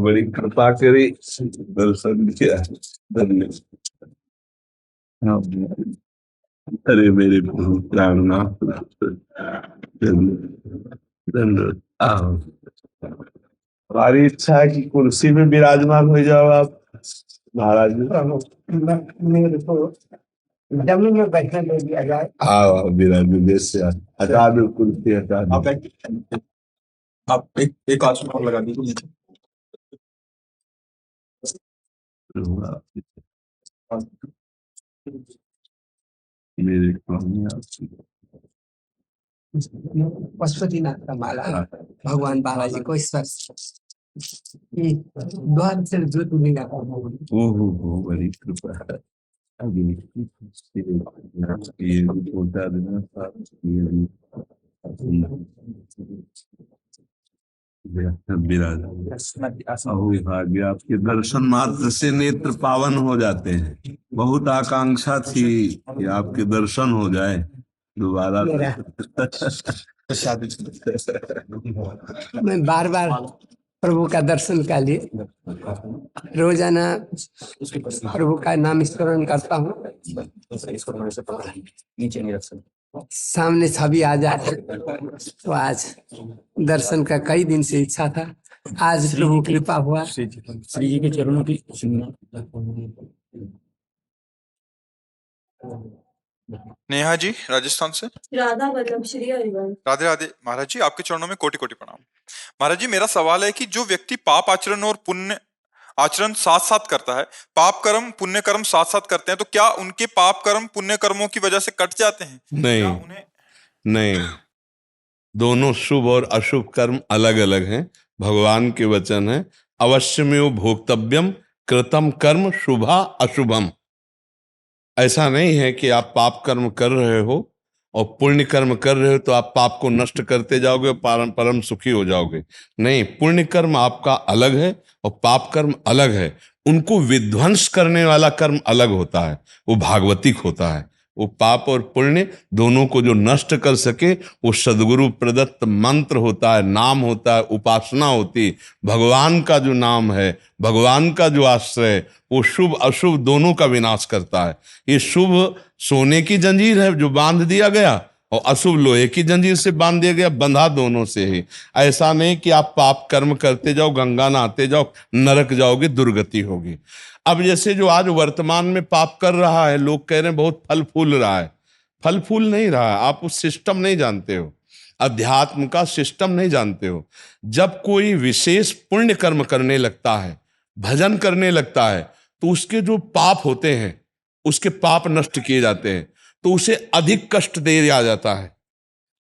बड़ी कृपा करी, दर्शन किया। धन्यवाद। अरे मेरे प्रभु प्राणनाथ, धन्यवाद। हमारी इच्छा है कि कुर्सी में विराजमान हो जाओ आप महाराज जी। मेरे को जमीन में बैठने दे दिया जाए। आओ विराजमान, देश से हटा दो कुर्सी, हटा दो। आप एक आसन और लगा दीजिए। मेरे पशुपतिनाथ का माला भगवान बालाजी को द्वार से ज्योतिर्लिंग ओहो बड़ी कृपा है। अभी ये बोलता देना था, भाग्य आपके दर्शन मात्र से नेत्र पावन हो जाते हैं। बहुत आकांक्षा थी कि आपके दर्शन हो जाए दोबारा। मैं बार बार प्रभु का दर्शन के लिए रोजाना प्रभु का नाम स्मरण करता हूँ। नीचे नहीं रख सकते, सामने छवि आ जाए तो आज दर्शन का कई दिन से इच्छा था, आज प्रभु कृपा हुआ। श्री जी के चरणों की। नेहा जी राजस्थान से। राधा वल्लभ श्री हरिवंश। राधे राधे महाराज जी, आपके चरणों में कोटि कोटि प्रणाम। महाराज जी, मेरा सवाल है कि जो व्यक्ति पाप आचरण और पुण्य आचरण साथ साथ करता है, पाप कर्म पुण्य कर्म साथ साथ करते हैं, तो क्या उनके पाप कर्म पुण्य कर्मों की वजह से कट जाते हैं? नहीं, नहीं, दोनों शुभ और अशुभ कर्म अलग अलग हैं। भगवान के वचन है, अवश्यमेव भोक्तव्यम कृतम कर्म शुभा अशुभम। ऐसा नहीं है कि आप पाप कर्म कर रहे हो और पुण्य कर्म कर रहे हो तो आप पाप को नष्ट करते जाओगे और परम सुखी हो जाओगे। नहीं, पुण्य कर्म आपका अलग है और पाप कर्म अलग है। उनको विध्वंस करने वाला कर्म अलग होता है, वो भागवतिक होता है। वो पाप और पुण्य दोनों को जो नष्ट कर सके वो सदगुरु प्रदत्त मंत्र होता है, नाम होता है, उपासना होती है। भगवान का जो नाम है, भगवान का जो आश्रय, वो शुभ अशुभ दोनों का विनाश करता है। ये शुभ सोने की जंजीर है जो बांध दिया गया, और अशुभ लोहे की जंजीर से बांध दिया गया, बंधा दोनों से ही। ऐसा नहीं कि आप पाप कर्म करते जाओ, गंगा नहाते जाओ, नरक जाओगे, दुर्गति होगी। अब जैसे जो आज वर्तमान में पाप कर रहा है, लोग कह रहे हैं बहुत फल फूल रहा है। फल फूल नहीं रहा है, आप उस सिस्टम नहीं जानते हो, अध्यात्म का सिस्टम नहीं जानते हो। जब कोई विशेष पुण्य कर्म करने लगता है, भजन करने लगता है, तो उसके जो पाप होते हैं, उसके पाप नष्ट किए जाते हैं, तो उसे अधिक कष्ट दे दिया जाता है,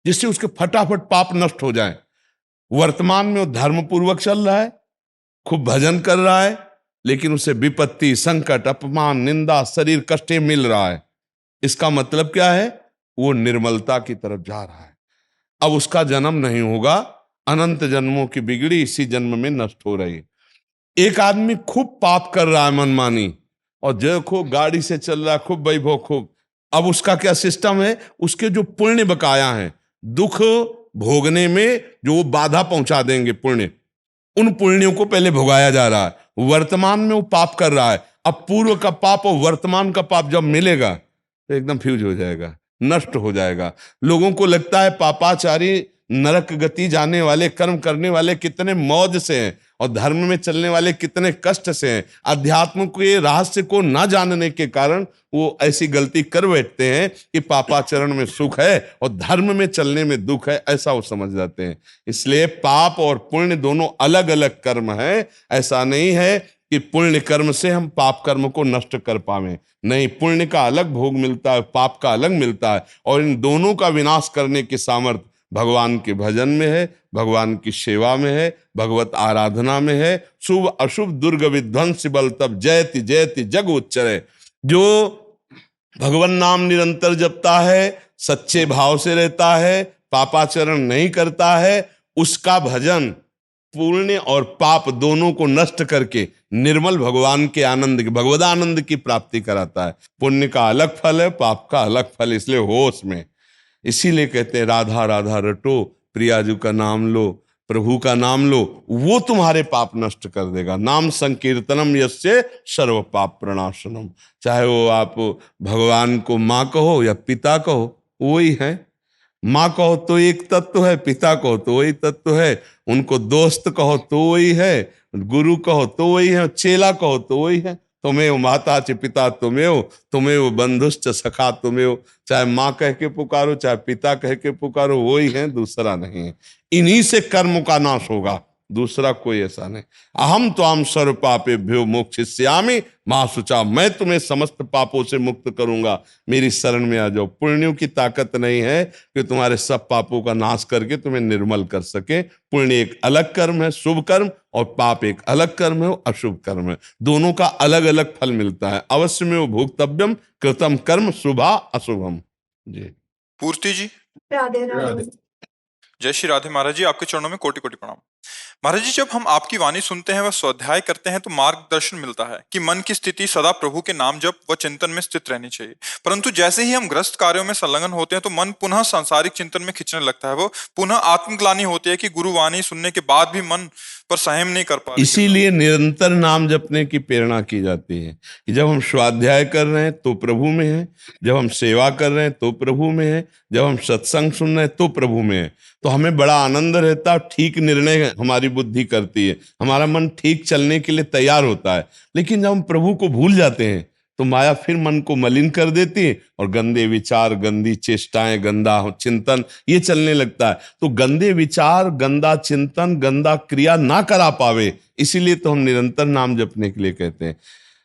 जिससे उसके फटाफट पाप नष्ट हो जाए। वर्तमान में वो धर्म पूर्वक चल रहा है, खूब भजन कर रहा है, लेकिन उसे विपत्ति, संकट, अपमान, निंदा, शरीर कष्ट मिल रहा है। इसका मतलब क्या है? वो निर्मलता की तरफ जा रहा है। अब उसका जन्म नहीं होगा, अनंत जन्मों की बिगड़ी इसी जन्म में नष्ट हो रही है। एक आदमी खूब पाप कर रहा है मनमानी, और जो खूब गाड़ी से चल रहा है, खूब वैभव खूब, अब उसका क्या सिस्टम है? उसके जो पुण्य बकाया हैं, दुख भोगने में जो वो बाधा पहुंचा देंगे पुण्य, उन पुण्यों को पहले भोगाया जा रहा है। वर्तमान में वो पाप कर रहा है, अब पूर्व का पाप और वर्तमान का पाप जब मिलेगा तो एकदम फ्यूज हो जाएगा, नष्ट हो जाएगा। लोगों को लगता है पापाचारी नरक गति जाने वाले, कर्म करने वाले कितने मौज से हैं, और धर्म में चलने वाले कितने कष्ट से हैं। अध्यात्म के रहस्य को ना जानने के कारण वो ऐसी गलती कर बैठते हैं कि पापाचरण में सुख है और धर्म में चलने में दुख है, ऐसा वो समझ जाते हैं। इसलिए पाप और पुण्य दोनों अलग अलग कर्म है। ऐसा नहीं है कि पुण्य कर्म से हम पाप कर्म को नष्ट कर पावे, नहीं, पुण्य का अलग भोग मिलता है, पाप का अलग मिलता है, और इन दोनों का विनाश करने की सामर्थ्य भगवान के भजन में है, भगवान की सेवा में है, भगवत आराधना में है। शुभ अशुभ दुर्ग विध्वंस बल तब जयति जयति जग उच्चरे। जो भगवान नाम निरंतर जपता है, सच्चे भाव से रहता है, पापाचरण नहीं करता है, उसका भजन पुण्य और पाप दोनों को नष्ट करके निर्मल भगवान के आनंद, भगवदानंद की प्राप्ति कराता है। पुण्य का अलग फल है, पाप का अलग फल, इसलिए होश में। इसीलिए कहते हैं राधा राधा रटो, प्रियाजू का नाम लो, प्रभु का नाम लो, वो तुम्हारे पाप नष्ट कर देगा। नाम संकीर्तनम यस्य सर्व पाप प्रणाशनम। चाहे वो आप भगवान को माँ कहो या पिता कहो, वही है। माँ कहो तो एक तत्व है, पिता कहो तो वही तत्व है, उनको दोस्त कहो तो वही है, गुरु कहो तो वही है, चेला कहो तो वही है। तुम्हें माता च पिता तुम्हें बंधुश्च सखा तुम्हें। चाहे माँ कह के पुकारो, चाहे पिता कह के पुकारो, वही है, दूसरा नहीं है। इन्हीं से कर्म का नाश होगा, दूसरा कोई ऐसा नहीं। अहम त्वाम सर्व पापेभ्यो मोक्षयिष्यामि मा शुचा। मैं तुम्हें समस्त पापों से मुक्त करूंगा, मेरी शरण में आ जाओ। पुण्यों की ताकत नहीं है कि तुम्हारे सब पापों का नाश करके तुम्हें निर्मल कर सके। पुण्य एक अलग कर्म है, शुभ कर्म, और पाप एक अलग कर्म है, अशुभ कर्म है। दोनों का अलग अलग फल मिलता है। अवश्य में वो भोक्तव्यम कृतम कर्म शुभा अशुभम। जी पूर्ति जी, राधे राधे। जय श्री राधे। महाराज जी, आपके चरणों में कोटि कोटि प्रणाम। महाराज जी, जब हम आपकी वाणी सुनते हैं व स्वाध्याय करते हैं तो मार्गदर्शन मिलता है कि मन की स्थिति सदा प्रभु के नाम जप व चिंतन में स्थित रहनी चाहिए। परंतु जैसे ही हम ग्रस्त कार्यों में संलग्न होते हैं तो मन पुनः सांसारिक चिंतन में खिंचने लगता है। वो पुनः आत्मग्लानि होती है कि गुरु वाणी सुनने के बाद भी मन पर संयम नहीं कर पा रहे। इसीलिए निरंतर नाम जपने की प्रेरणा की जाती है कि जब हम स्वाध्याय कर रहे हैं तो प्रभु में है, जब हम सेवा कर रहे हैं तो प्रभु में है, जब हम सत्संग सुन रहे हैं तो प्रभु में है। तो हमें बड़ा आनंद रहता है, ठीक निर्णय हमारी बुद्धि करती है, हमारा मन ठीक चलने के लिए तैयार होता है। लेकिन जब हम प्रभु को भूल जाते हैं तो माया फिर मन को मलिन कर देती है और गंदे विचार, गंदी चेष्टाएं, गंदा चिंतन ये चलने लगता है। तो गंदे विचार, गंदा चिंतन, गंदा क्रिया ना करा पावे, इसीलिए तो हम निरंतर नाम जपने के लिए कहते हैं।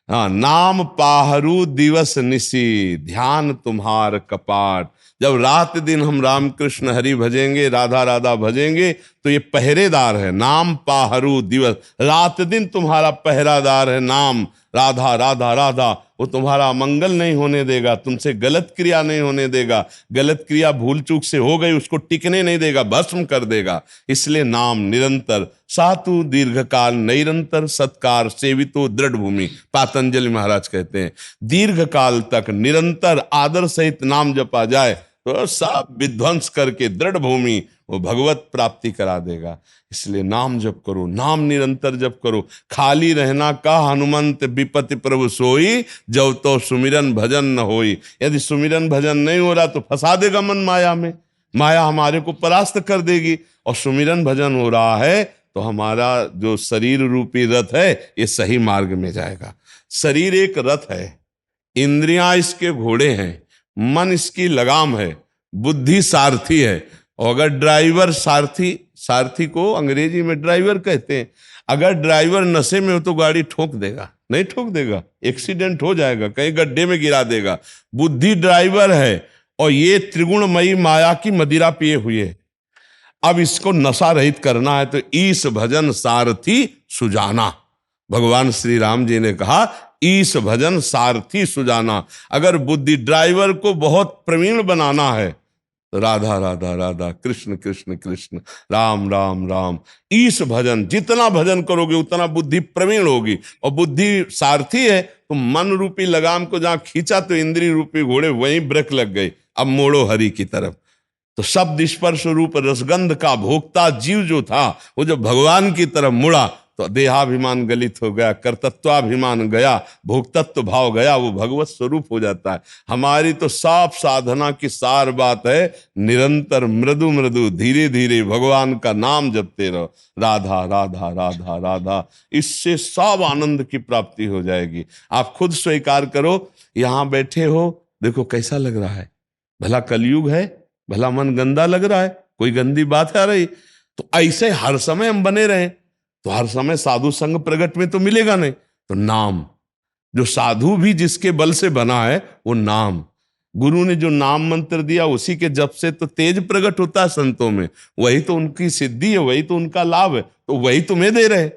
हाँ, नाम पाहरू दिवस निशी, ध्यान तुम्हार कपाट। जब रात दिन हम राम कृष्ण हरि भजेंगे, राधा राधा भजेंगे, तो ये पहरेदार है। नाम पाहरू दिवस, रात दिन तुम्हारा पहरादार है नाम। राधा राधा राधा, वो तुम्हारा अमंगल नहीं होने देगा, तुमसे गलत क्रिया नहीं होने देगा। गलत क्रिया भूल चूक से हो गई, उसको टिकने नहीं देगा, भस्म कर देगा। इसलिए नाम निरंतर, सातु दीर्घकाल निरंतर सत्कार सेवितो दृढ़ भूमि, पातंजलि महाराज कहते हैं। दीर्घकाल तक निरंतर आदर सहित नाम जपा जाए तो सब विध्वंस करके दृढ़ भूमि वो भगवत प्राप्ति करा देगा। इसलिए नाम जप करो, नाम निरंतर जप करो। खाली रहना का हनुमंत विपति प्रभु सोई, जब तो सुमिरन भजन न होई। यदि सुमिरन भजन नहीं हो रहा तो फंसा देगा मन माया में, माया हमारे को परास्त कर देगी। और सुमिरन भजन हो रहा है तो हमारा जो शरीर रूपी रथ है ये सही मार्ग में जाएगा। शरीर एक रथ है, इंद्रियां इसके घोड़े हैं, मन इसकी लगाम है, बुद्धि सारथी है। और अगर ड्राइवर सारथी को अंग्रेजी में ड्राइवर कहते हैं, अगर ड्राइवर नशे में हो तो गाड़ी ठोक देगा, नहीं ठोक देगा, एक्सीडेंट हो जाएगा, कहीं गड्ढे में गिरा देगा। बुद्धि ड्राइवर है और ये त्रिगुणमयी माया की मदिरा पिए हुए है। अब इसको नशा रहित करना है तो ईश भजन सारथी सुजाना। भगवान श्री राम जी ने कहा ईश भजन सारथी सुजाना। अगर बुद्धि ड्राइवर को बहुत प्रवीण बनाना है तो राधा राधा राधा, कृष्ण कृष्ण कृष्ण, राम राम राम। ईश भजन, जितना भजन करोगे उतना बुद्धि प्रवीण होगी। और बुद्धि सारथी है तो मन रूपी लगाम को जहां खींचा तो इंद्रिय रूपी घोड़े वहीं ब्रेक लग गई, अब मोड़ो हरि की तरफ। तो शब्द स्पर्श रूप रसगंध का भोक्ता जीव जो था वो जब भगवान की तरफ मुड़ा तो देहाभिमान गलित हो गया, कर्तत्वाभिमान गया, भोक्तत्व भाव गया, वो भगवत स्वरूप हो जाता है। हमारी तो साफ साधना की सार बात है, निरंतर मृदु मृदु धीरे धीरे भगवान का नाम जपते रहो, राधा राधा राधा राधा। इससे सब आनंद की प्राप्ति हो जाएगी। आप खुद स्वीकार करो, यहाँ बैठे हो, देखो कैसा लग रहा है। भला कलयुग है, भला मन गंदा लग रहा है, कोई गंदी बात आ रही? तो ऐसे हर समय हम बने रहें तो हर समय साधु संग प्रगट में तो मिलेगा नहीं। तो नाम, जो साधु भी जिसके बल से बना है वो नाम, गुरु ने जो नाम मंत्र दिया उसी के जप से तो तेज प्रकट होता है संतों में। वही तो उनकी सिद्धि है, वही तो उनका लाभ है, तो वही तुम्हें दे रहे।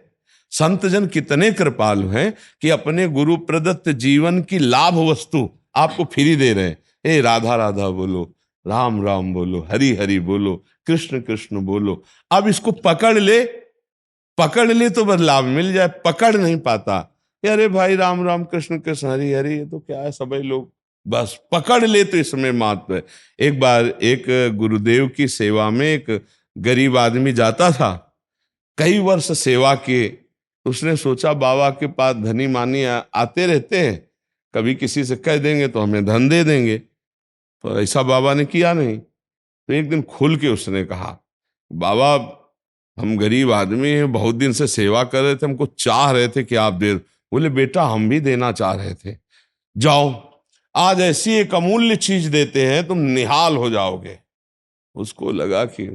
संत जन कितने कृपालु हैं कि अपने गुरु प्रदत्त जीवन की लाभ वस्तु आपको फ्री दे रहे हैं। हे राधा राधा बोलो, राम राम बोलो, हरि हरि बोलो, कृष्ण कृष्ण बोलो। अब इसको पकड़ ले तो बस लाभ मिल जाए। पकड़ नहीं पाता, अरे भाई राम राम कृष्ण कृष्ण हरि हरि, ये तो क्या है सभी लोग, बस पकड़ ले तो इसमें महत्व है। एक बार एक गुरुदेव की सेवा में एक गरीब आदमी जाता था कई वर्ष सेवा किए। उसने सोचा बाबा के पास धनी मानी आते रहते हैं, कभी किसी से कह देंगे तो हमें धन दे देंगे, तो ऐसा बाबा ने किया नहीं। तो एक दिन खुल के उसने कहा, बाबा हम गरीब आदमी हैं, बहुत दिन से सेवा कर रहे थे, हमको चाह रहे थे कि आप दे। बोले बेटा हम भी देना चाह रहे थे, जाओ आज ऐसी एक अमूल्य चीज देते हैं तुम निहाल हो जाओगे। उसको लगा कि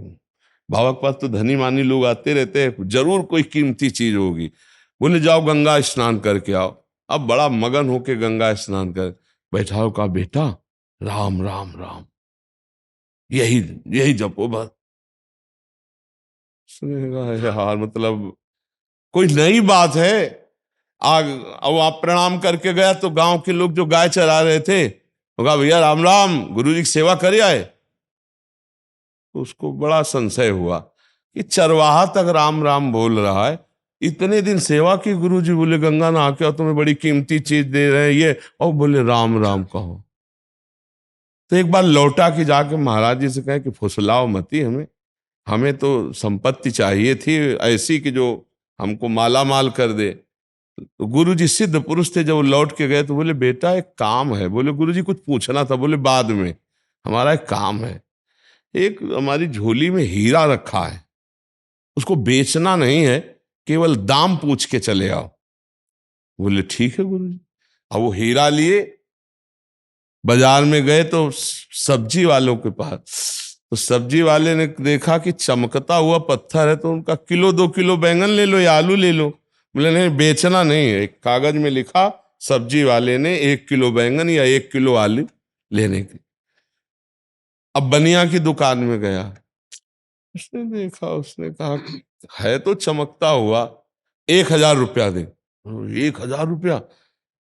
बाबा के पास तो धनी मानी लोग आते रहते हैं, जरूर कोई कीमती चीज होगी। बोले जाओ गंगा स्नान करके आओ। अब बड़ा मगन होके गंगा स्नान कर बैठा हो, कहा बेटा राम राम राम यही यही जपो बस। उसने कहा यार मतलब कोई नई बात है। आग अब आप प्रणाम करके गया तो गांव के लोग जो गाय चरा रहे थे वो कहा भैया राम राम गुरु जी की सेवा करे आए। तो उसको बड़ा संशय हुआ कि चरवाहा तक राम राम बोल रहा है, इतने दिन सेवा की गुरु जी। बोले गंगा नहा के आओ, तुम्हें बड़ी कीमती चीज दे रहे हैं ये, और बोले राम राम कहो। तो एक बार लौटा कि जाके महाराज जी से कहे कि फुसलाओ मती, हमें हमें तो संपत्ति चाहिए थी ऐसी कि जो हमको माला माल कर दे। तो गुरु जी सिद्ध पुरुष थे, जब वो लौट के गए तो बोले बेटा एक काम है। बोले गुरु जी कुछ पूछना था। बोले बाद में, हमारा एक काम है, एक हमारी झोली में हीरा रखा है, उसको बेचना नहीं है, केवल दाम पूछ के चले आओ। बोले ठीक है गुरु जी। अब वो हीरा लिए बाजार में गए तो सब्जी वालों के पास, तो सब्जी वाले ने देखा कि चमकता हुआ पत्थर है, तो उनका किलो 2 किलो बैंगन ले लो या आलू ले लो। बोले नहीं बेचना नहीं है। एक कागज में लिखा सब्जी वाले ने 1 किलो बैंगन या 1 किलो आलू लेने की। अब बनिया की दुकान में गया, उसने देखा, उसने कहा है तो चमकता हुआ, 1000 रुपया दे। 1000 रुपया,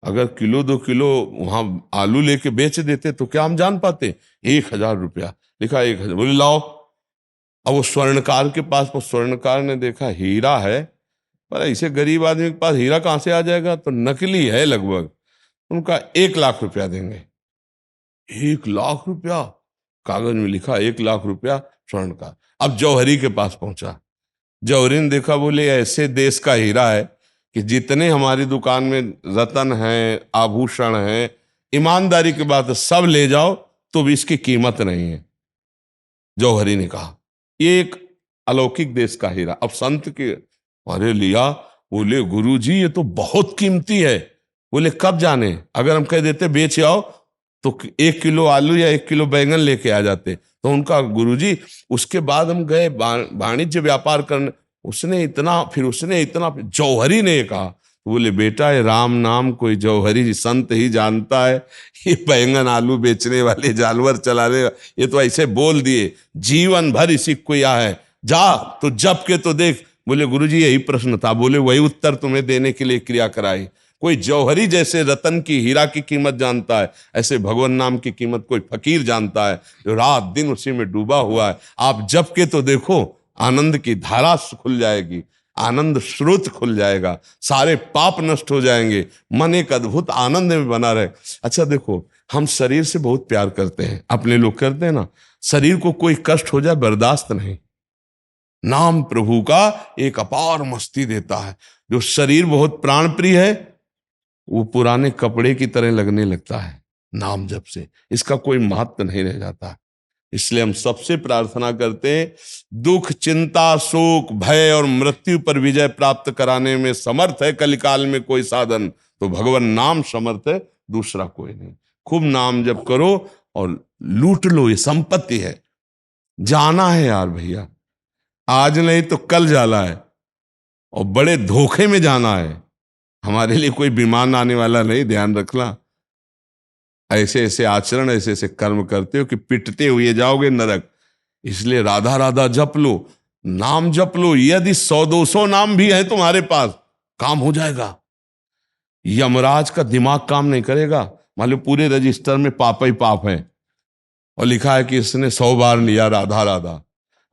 अगर किलो 2 किलो वहां आलू लेके बेच देते तो क्या हम जान पाते। 1000 रुपया लिखा, 1000। बोले लाओ। अब वो स्वर्णकार के पास, वो स्वर्णकार ने देखा हीरा है, पर ऐसे गरीब आदमी के पास हीरा कहां से आ जाएगा, तो नकली है लगभग। उनका 1 लाख रुपया देंगे। 1 लाख रुपया, कागज में लिखा 1 लाख रुपया स्वर्णकार। अब जौहरी के पास पहुंचा, जौहरी ने देखा, बोले ऐसे देश का हीरा है कि जितने हमारी दुकान में रतन हैं, आभूषण हैं, ईमानदारी की बात है, सब ले जाओ तो भी इसकी कीमत नहीं है। जौहरी ने कहा ये एक अलौकिक देश का हीरा। अब संत के अरे लिया। बोले गुरु जी ये तो बहुत कीमती है। बोले कब जाने, अगर हम कह देते बेच आओ तो 1 किलो आलू या 1 किलो बैंगन लेके आ जाते। तो उनका गुरुजी, उसके बाद हम गए वाणिज्य व्यापार करने, उसने इतना जौहरी ने कहा। तो बोले बेटा ये राम नाम कोई जौहरी संत ही जानता है, ये बैंगन आलू बेचने वाले जानवर चलाने ये तो ऐसे बोल दिए, जीवन भर इसी को या है, जा तो जप के तो देख। बोले गुरुजी यही प्रश्न था। बोले वही उत्तर तुम्हें देने के लिए क्रिया कराई। कोई जौहरी जैसे रतन की हीरा की कीमत जानता है, ऐसे भगवान नाम की कीमत कोई फकीर जानता है जो रात दिन उसी में डूबा हुआ है। आप जप के तो देखो, आनंद की धारा खुल जाएगी, आनंद स्रोत खुल जाएगा, सारे पाप नष्ट हो जाएंगे, मन एक अद्भुत आनंद में बना रहे। अच्छा देखो, हम शरीर से बहुत प्यार करते हैं, अपने लोग करते हैं ना, शरीर को कोई कष्ट हो जाए बर्दाश्त नहीं। नाम प्रभु का एक अपार मस्ती देता है। जो शरीर बहुत प्राण प्रिय है वो पुराने कपड़े की तरह लगने लगता है नाम जप से, इसका कोई महत्व नहीं रह जाता। इसलिए हम सबसे प्रार्थना करते हैं, दुख चिंता शोक भय और मृत्यु पर विजय प्राप्त कराने में समर्थ है कलिकाल में कोई साधन, तो भगवान नाम समर्थ है, दूसरा कोई नहीं। खूब नाम जप करो और लूट लो, ये संपत्ति है, जाना है यार भैया, आज नहीं तो कल जाना है, और बड़े धोखे में जाना है। हमारे लिए कोई विमान आने वाला नहीं, ध्यान रखना। ऐसे ऐसे आचरण, ऐसे ऐसे कर्म करते हो कि पिटते हुए जाओगे नरक। इसलिए राधा राधा जप लो, नाम जप लो। यदि 100-200 नाम भी है तुम्हारे पास, काम हो जाएगा। यमराज का दिमाग काम नहीं करेगा। मान लो पूरे रजिस्टर में पाप ही पाप है और लिखा है कि इसने 100 बार लिया राधा राधा।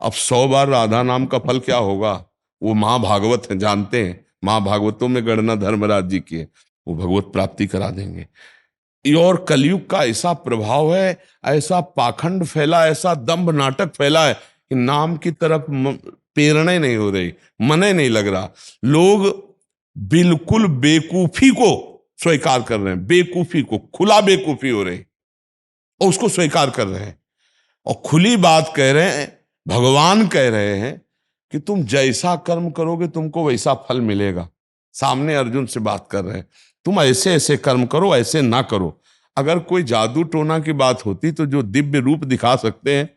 अब 100 बार राधा नाम का फल क्या होगा, वो महाभागवत है, जानते हैं, महाभागवतों में गणना धर्मराज जी की है, वो भगवत प्राप्ति करा देंगे। और कलयुग का ऐसा प्रभाव है, ऐसा पाखंड फैला, ऐसा दंभ नाटक फैला है कि नाम की तरफ प्रेरणा नहीं हो रही, मन नहीं लग रहा। लोग बिल्कुल बेकूफी को स्वीकार कर रहे हैं, बेकूफी को, खुला बेकूफी हो रही और उसको स्वीकार कर रहे हैं और खुली बात कह रहे हैं। भगवान कह रहे हैं कि तुम जैसा कर्म करोगे तुमको वैसा फल मिलेगा। सामने अर्जुन से बात कर रहे हैं, तुम ऐसे ऐसे कर्म करो, ऐसे ना करो। अगर कोई जादू टोना की बात होती तो जो दिव्य रूप दिखा सकते हैं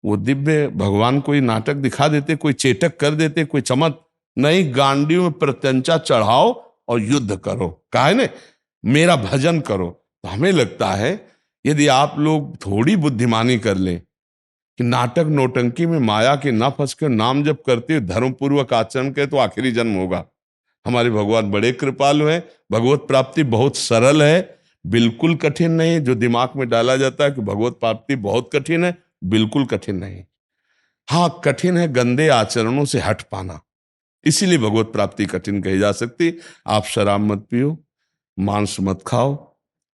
वो दिव्य भगवान कोई नाटक दिखा देते, कोई चेटक कर देते, कोई चमक नहीं। गांडी में प्रत्यंचा चढ़ाओ और युद्ध करो, कहा है ने, मेरा भजन करो। तो हमें लगता है यदि आप लोग थोड़ी बुद्धिमानी कर लें कि नाटक नौटंकी में माया के ना फंस कर नाम जप करते हुए धर्मपूर्वक आचरण के तो आखिरी जन्म होगा। हमारे भगवान बड़े कृपालु हैं। भगवत प्राप्ति बहुत सरल है, बिल्कुल कठिन नहीं। जो दिमाग में डाला जाता है कि भगवत प्राप्ति बहुत कठिन है, बिल्कुल कठिन नहीं। हाँ, कठिन है गंदे आचरणों से हट पाना, इसीलिए भगवत प्राप्ति कठिन कही जा सकती। आप शराब मत पियो, मांस मत खाओ,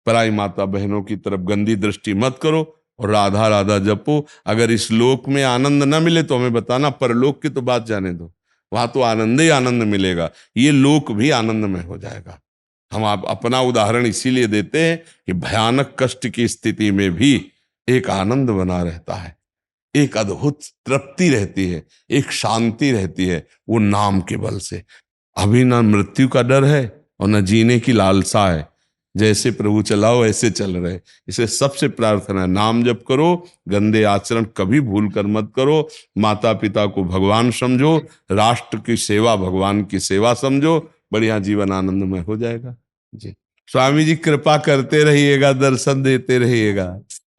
पराई माता बहनों की तरफ गंदी दृष्टि मत करो और राधा राधा जपो। अगर इस लोक में आनंद न मिले तो हमें बताना, परलोक की तो बात जाने दो, वहां तो आनंद ही आनंद मिलेगा, ये लोक भी आनंदमय हो जाएगा। हम आप अपना उदाहरण इसीलिए देते हैं कि भयानक कष्ट की स्थिति में भी एक आनंद बना रहता है, एक अद्भुत तृप्ति रहती है, एक शांति रहती है, वो नाम के बल से। अभी ना मृत्यु का डर है और न जीने की लालसा है, जैसे प्रभु चलाओ ऐसे चल रहे। इसे सबसे प्रार्थना है, नाम जप करो, गंदे आचरण कभी भूल कर मत करो, माता पिता को भगवान समझो, राष्ट्र की सेवा भगवान की सेवा समझो, बढ़िया जीवन आनंदमय हो जाएगा। जी, स्वामी जी कृपा करते रहिएगा, दर्शन देते रहिएगा।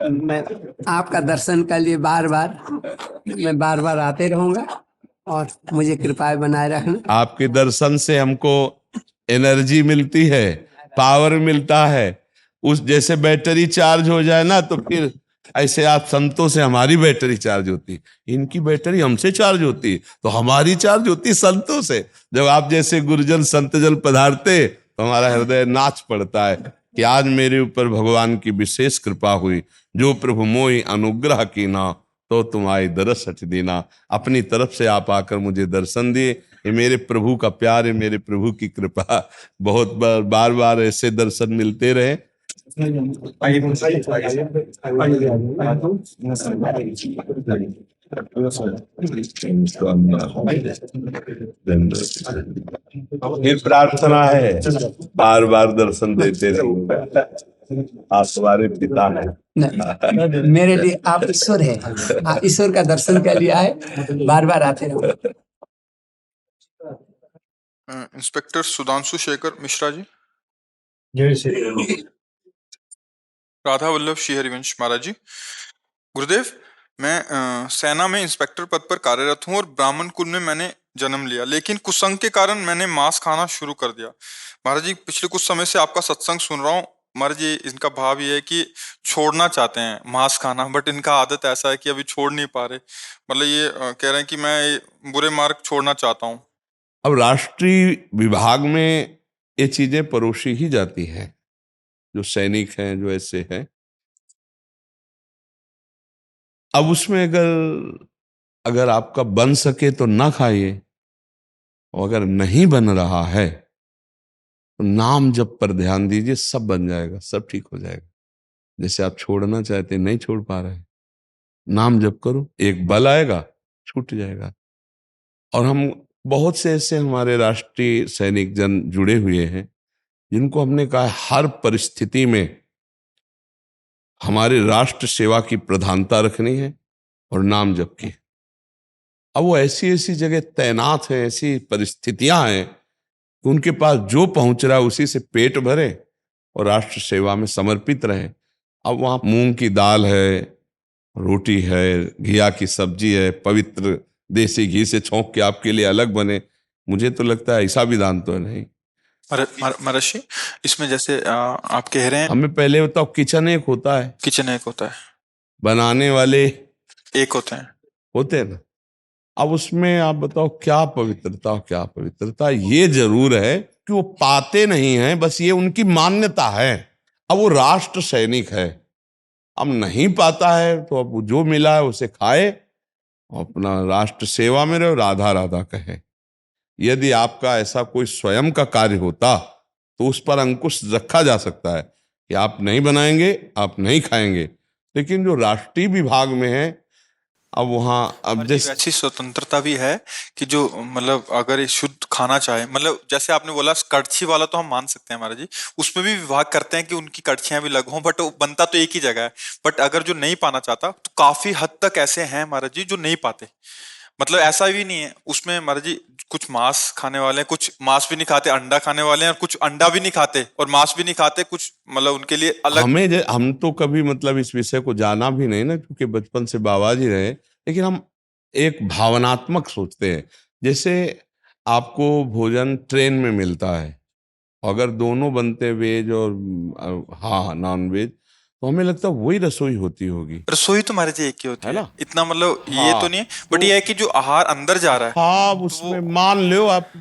मैं आपका दर्शन के लिए मैं बार बार आते रहूंगा और मुझे कृपा बनाए रखना। आपके दर्शन से हमको एनर्जी मिलती है, पावर मिलता है। उस जैसे बैटरी चार्ज हो जाए ना तो फिर ऐसे आप संतों से हमारी बैटरी चार्ज होती, इनकी बैटरी हमसे चार्ज होती, तो हमारी चार्ज होती संतों से। जब आप जैसे गुरुजन संत जल पधारते तो हमारा हृदय नाच पड़ता है कि आज मेरे ऊपर भगवान की विशेष कृपा हुई। जो प्रभु मोहि अनुग्रह कीना तो तुम आए दरस हट देना। अपनी तरफ से आप आकर मुझे दर्शन दिए, ये मेरे प्रभु का प्यार है, मेरे प्रभु की कृपा। बहुत बार बार ऐसे दर्शन मिलते रहे। ये प्रार्थना है, बार बार दर्शन देते रहो। आप हमारे पिता हैं। नहीं, मेरे लिए आप ईश्वर है, ईश्वर का दर्शन के लिए आए, बार बार आते रहो। इंस्पेक्टर सुधांशु शेखर मिश्रा जी। जय श्री राम। राधा वल्लभ श्री हरिवंश महाराज जी। गुरुदेव, मैं सेना में इंस्पेक्टर पद पर कार्यरत हूँ और ब्राह्मण कुल में मैंने जन्म लिया, लेकिन कुसंग के कारण मैंने मांस खाना शुरू कर दिया। महाराज जी, पिछले कुछ समय से आपका सत्संग सुन रहा हूँ। महाराज जी, इनका भाव ये है कि छोड़ना चाहते हैं मांस खाना, बट इनका आदत ऐसा है कि अभी छोड़ नहीं पा रहे। मतलब ये कह रहे हैं कि मैं बुरे मार्ग छोड़ना चाहता हूँ। अब राष्ट्रीय विभाग में ये चीजें परोसी ही जाती हैं, जो सैनिक हैं, जो ऐसे हैं। अब उसमें अगर आपका बन सके तो ना खाइए, और अगर नहीं बन रहा है तो नाम जप पर ध्यान दीजिए, सब बन जाएगा, सब ठीक हो जाएगा। जैसे आप छोड़ना चाहते नहीं छोड़ पा रहे, नाम जप करो, एक बल आएगा, छूट जाएगा। और हम बहुत से ऐसे हमारे राष्ट्रीय सैनिक जन जुड़े हुए हैं जिनको हमने कहा हर परिस्थिति में हमारे राष्ट्र सेवा की प्रधानता रखनी है और नाम जप की। अब वो ऐसी ऐसी जगह तैनात हैं, ऐसी परिस्थितियां हैं कि उनके पास जो पहुंच रहा है उसी से पेट भरे और राष्ट्र सेवा में समर्पित रहे। अब वहां मूंग की दाल है, रोटी है, घिया की सब्जी है, पवित्र देसी घी से छौंक के आपके लिए अलग बने, मुझे तो लगता है ऐसा विधान तो नहीं। महाराज जी, इसमें जैसे आप कह रहे हैं, हमें पहले बताओ, किचन एक होता है, किचन एक होता है, बनाने वाले एक होते हैं ना। अब उसमें आप बताओ क्या पवित्रता, ये जरूर है कि वो पाते नहीं हैं, बस ये उनकी मान्यता है। अब वो राष्ट्र सैनिक है, अब नहीं पाता है तो अब जो मिला है उसे खाए अपना राष्ट्र सेवा में रहो, राधा राधा कहे। यदि आपका ऐसा कोई स्वयं का कार्य होता तो उस पर अंकुश रखा जा सकता है कि आप नहीं बनाएंगे, आप नहीं खाएंगे। लेकिन जो राष्ट्रीय विभाग में है, अब वहाँ अब हमारी जैसे वैसी स्वतंत्रता भी है कि जो मतलब अगर ये शुद्ध खाना चाहे, मतलब जैसे आपने बोला कड़छी वाला तो हम मान सकते हैं महाराज जी, उसमें भी विभाग करते हैं कि उनकी कड़छियां भी अलग हों, बट वो बनता तो एक ही जगह है। बट अगर जो नहीं पाना चाहता तो काफी हद तक ऐसे हैं महाराज जी जो नहीं पाते। मतलब ऐसा भी नहीं है उसमें महाराज जी, कुछ मांस खाने वाले हैं, कुछ मांस भी नहीं खाते, अंडा खाने वाले हैं, और कुछ अंडा भी नहीं खाते और मांस भी नहीं खाते, कुछ मतलब उनके लिए अलग। हम तो कभी मतलब इस विषय को जाना भी नहीं ना, क्योंकि बचपन से बाबा जी रहे। लेकिन हम एक भावनात्मक सोचते हैं। जैसे आपको भोजन ट्रेन में मिलता है, अगर दोनों बनते वेज और हाँ नॉन वेज, तो हमें लगता है वही रसोई होती होगी, रसोई तो महाराज जी एक ही होती है है, ना। इतना मतलब ये तो हाँ नहीं है, बट ये है कि जो आहार अंदर जा रहा है हाँ, तो उसमें वो मान लो आप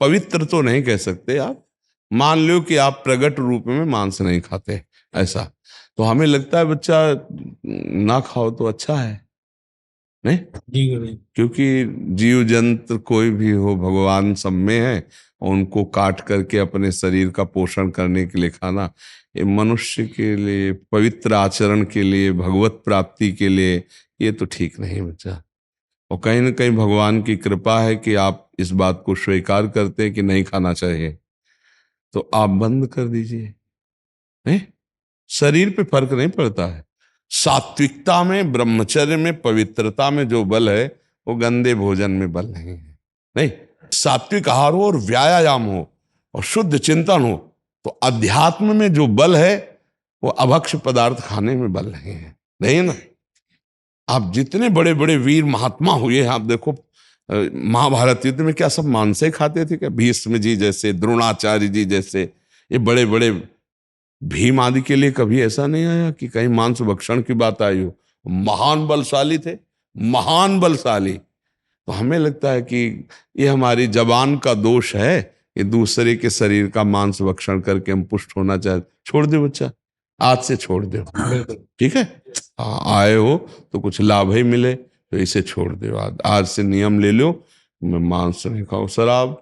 पवित्र तो नहीं कह सकते, आप मान लो कि आप प्रगट रूप में मांस नहीं खाते, ऐसा। तो हमें लगता है बच्चा ना खाओ तो अच्छा है, नहीं? जी गुरुजी। क्योंकि जीव जंतु कोई भी हो, भगवान सब में है, और उनको काट करके अपने शरीर का पोषण करने के लिए खाना, ये मनुष्य के लिए, पवित्र आचरण के लिए, भगवत प्राप्ति के लिए, ये तो ठीक नहीं बच्चा। और कहीं ना कहीं भगवान की कृपा है कि आप इस बात को स्वीकार करते हैं कि नहीं खाना चाहिए, तो आप बंद कर दीजिए, नहीं? शरीर पे फर्क नहीं पड़ता है। सात्विकता में, ब्रह्मचर्य में, पवित्रता में जो बल है, वो गंदे भोजन में बल नहीं है। नहीं, सात्विक आहार हो और व्यायाम हो और शुद्ध चिंतन हो, तो अध्यात्म में जो बल है वो अभक्ष पदार्थ खाने में बल नहीं है, नहीं है ना। आप जितने बड़े बड़े वीर महात्मा हुए हैं, आप देखो महाभारत युद्ध में क्या सब मांस ही खाते थे क्या? भीष्म जी जैसे, द्रोणाचार्य जी जैसे, ये बड़े बड़े भीम आदि के लिए कभी ऐसा नहीं आया कि कहीं मांस भक्षण की बात आई हो। महान बलशाली थे, महान बलशाली। तो हमें लगता है कि ये हमारी जबान का दोष है कि दूसरे के शरीर का मांस भक्षण करके हम पुष्ट होना चाहते। छोड़ दो बच्चा, आज से छोड़ दो, ठीक है। हाँ, आए हो तो कुछ लाभ ही मिले, तो इसे छोड़ दो। आज से नियम ले लो, मैं मांस नहीं खाऊं, शराब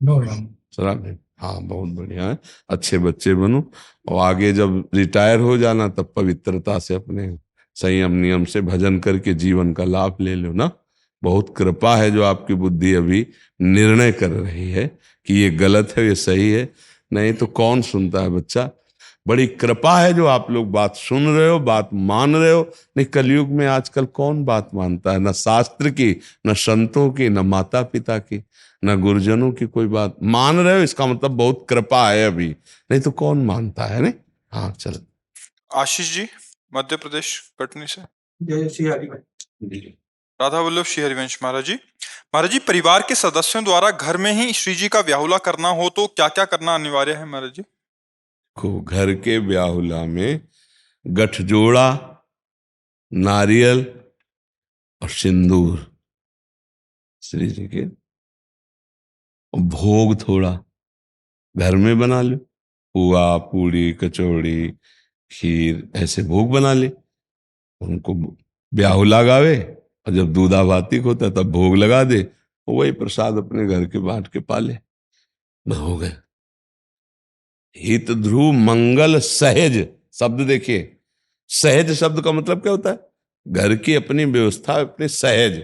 नो शराब नहीं। हाँ, बहुत बढ़िया है, अच्छे बच्चे बनो, और आगे जब रिटायर हो जाना तब पवित्रता से अपने संयम नियम से भजन करके जीवन का लाभ ले लो ना। बहुत कृपा है जो आपकी बुद्धि अभी निर्णय कर रही है कि ये गलत है, ये सही है। नहीं तो कौन सुनता है बच्चा। बड़ी कृपा है जो आप लोग बात सुन रहे हो, बात मान रहे हो। नहीं, कलयुग में आजकल कौन बात मानता है? न शास्त्र की, न संतों की, न माता पिता की, न गुरुजनों की कोई बात मान रहे हो, इसका मतलब बहुत कृपा है अभी, नहीं तो कौन मानता है। नहीं, हाँ चल। आशीष जी मध्य प्रदेश कटनी से। जय श्री हरि। राधा वल्लभ श्री हरिवंश महाराज जी। महाराज जी, परिवार के सदस्यों द्वारा घर में ही श्री जी का व्याहुला करना हो तो क्या क्या करना अनिवार्य है महाराज जी? को घर के ब्याहुला में गठजोड़ा, नारियल और सिंदूर श्री जी के, और भोग थोड़ा घर में बना लो, पुआ, पूड़ी, कचौड़ी, खीर, ऐसे भोग बना ले। उनको ब्याहुला गावे, और जब दूधाभातिक होता तब भोग लगा दे, वही प्रसाद अपने घर के बांट के पाले, बस हो गए। हित ध्रुव मंगल सहज शब्द देखिए, सहज शब्द का मतलब क्या होता है? घर की अपनी व्यवस्था अपने सहज।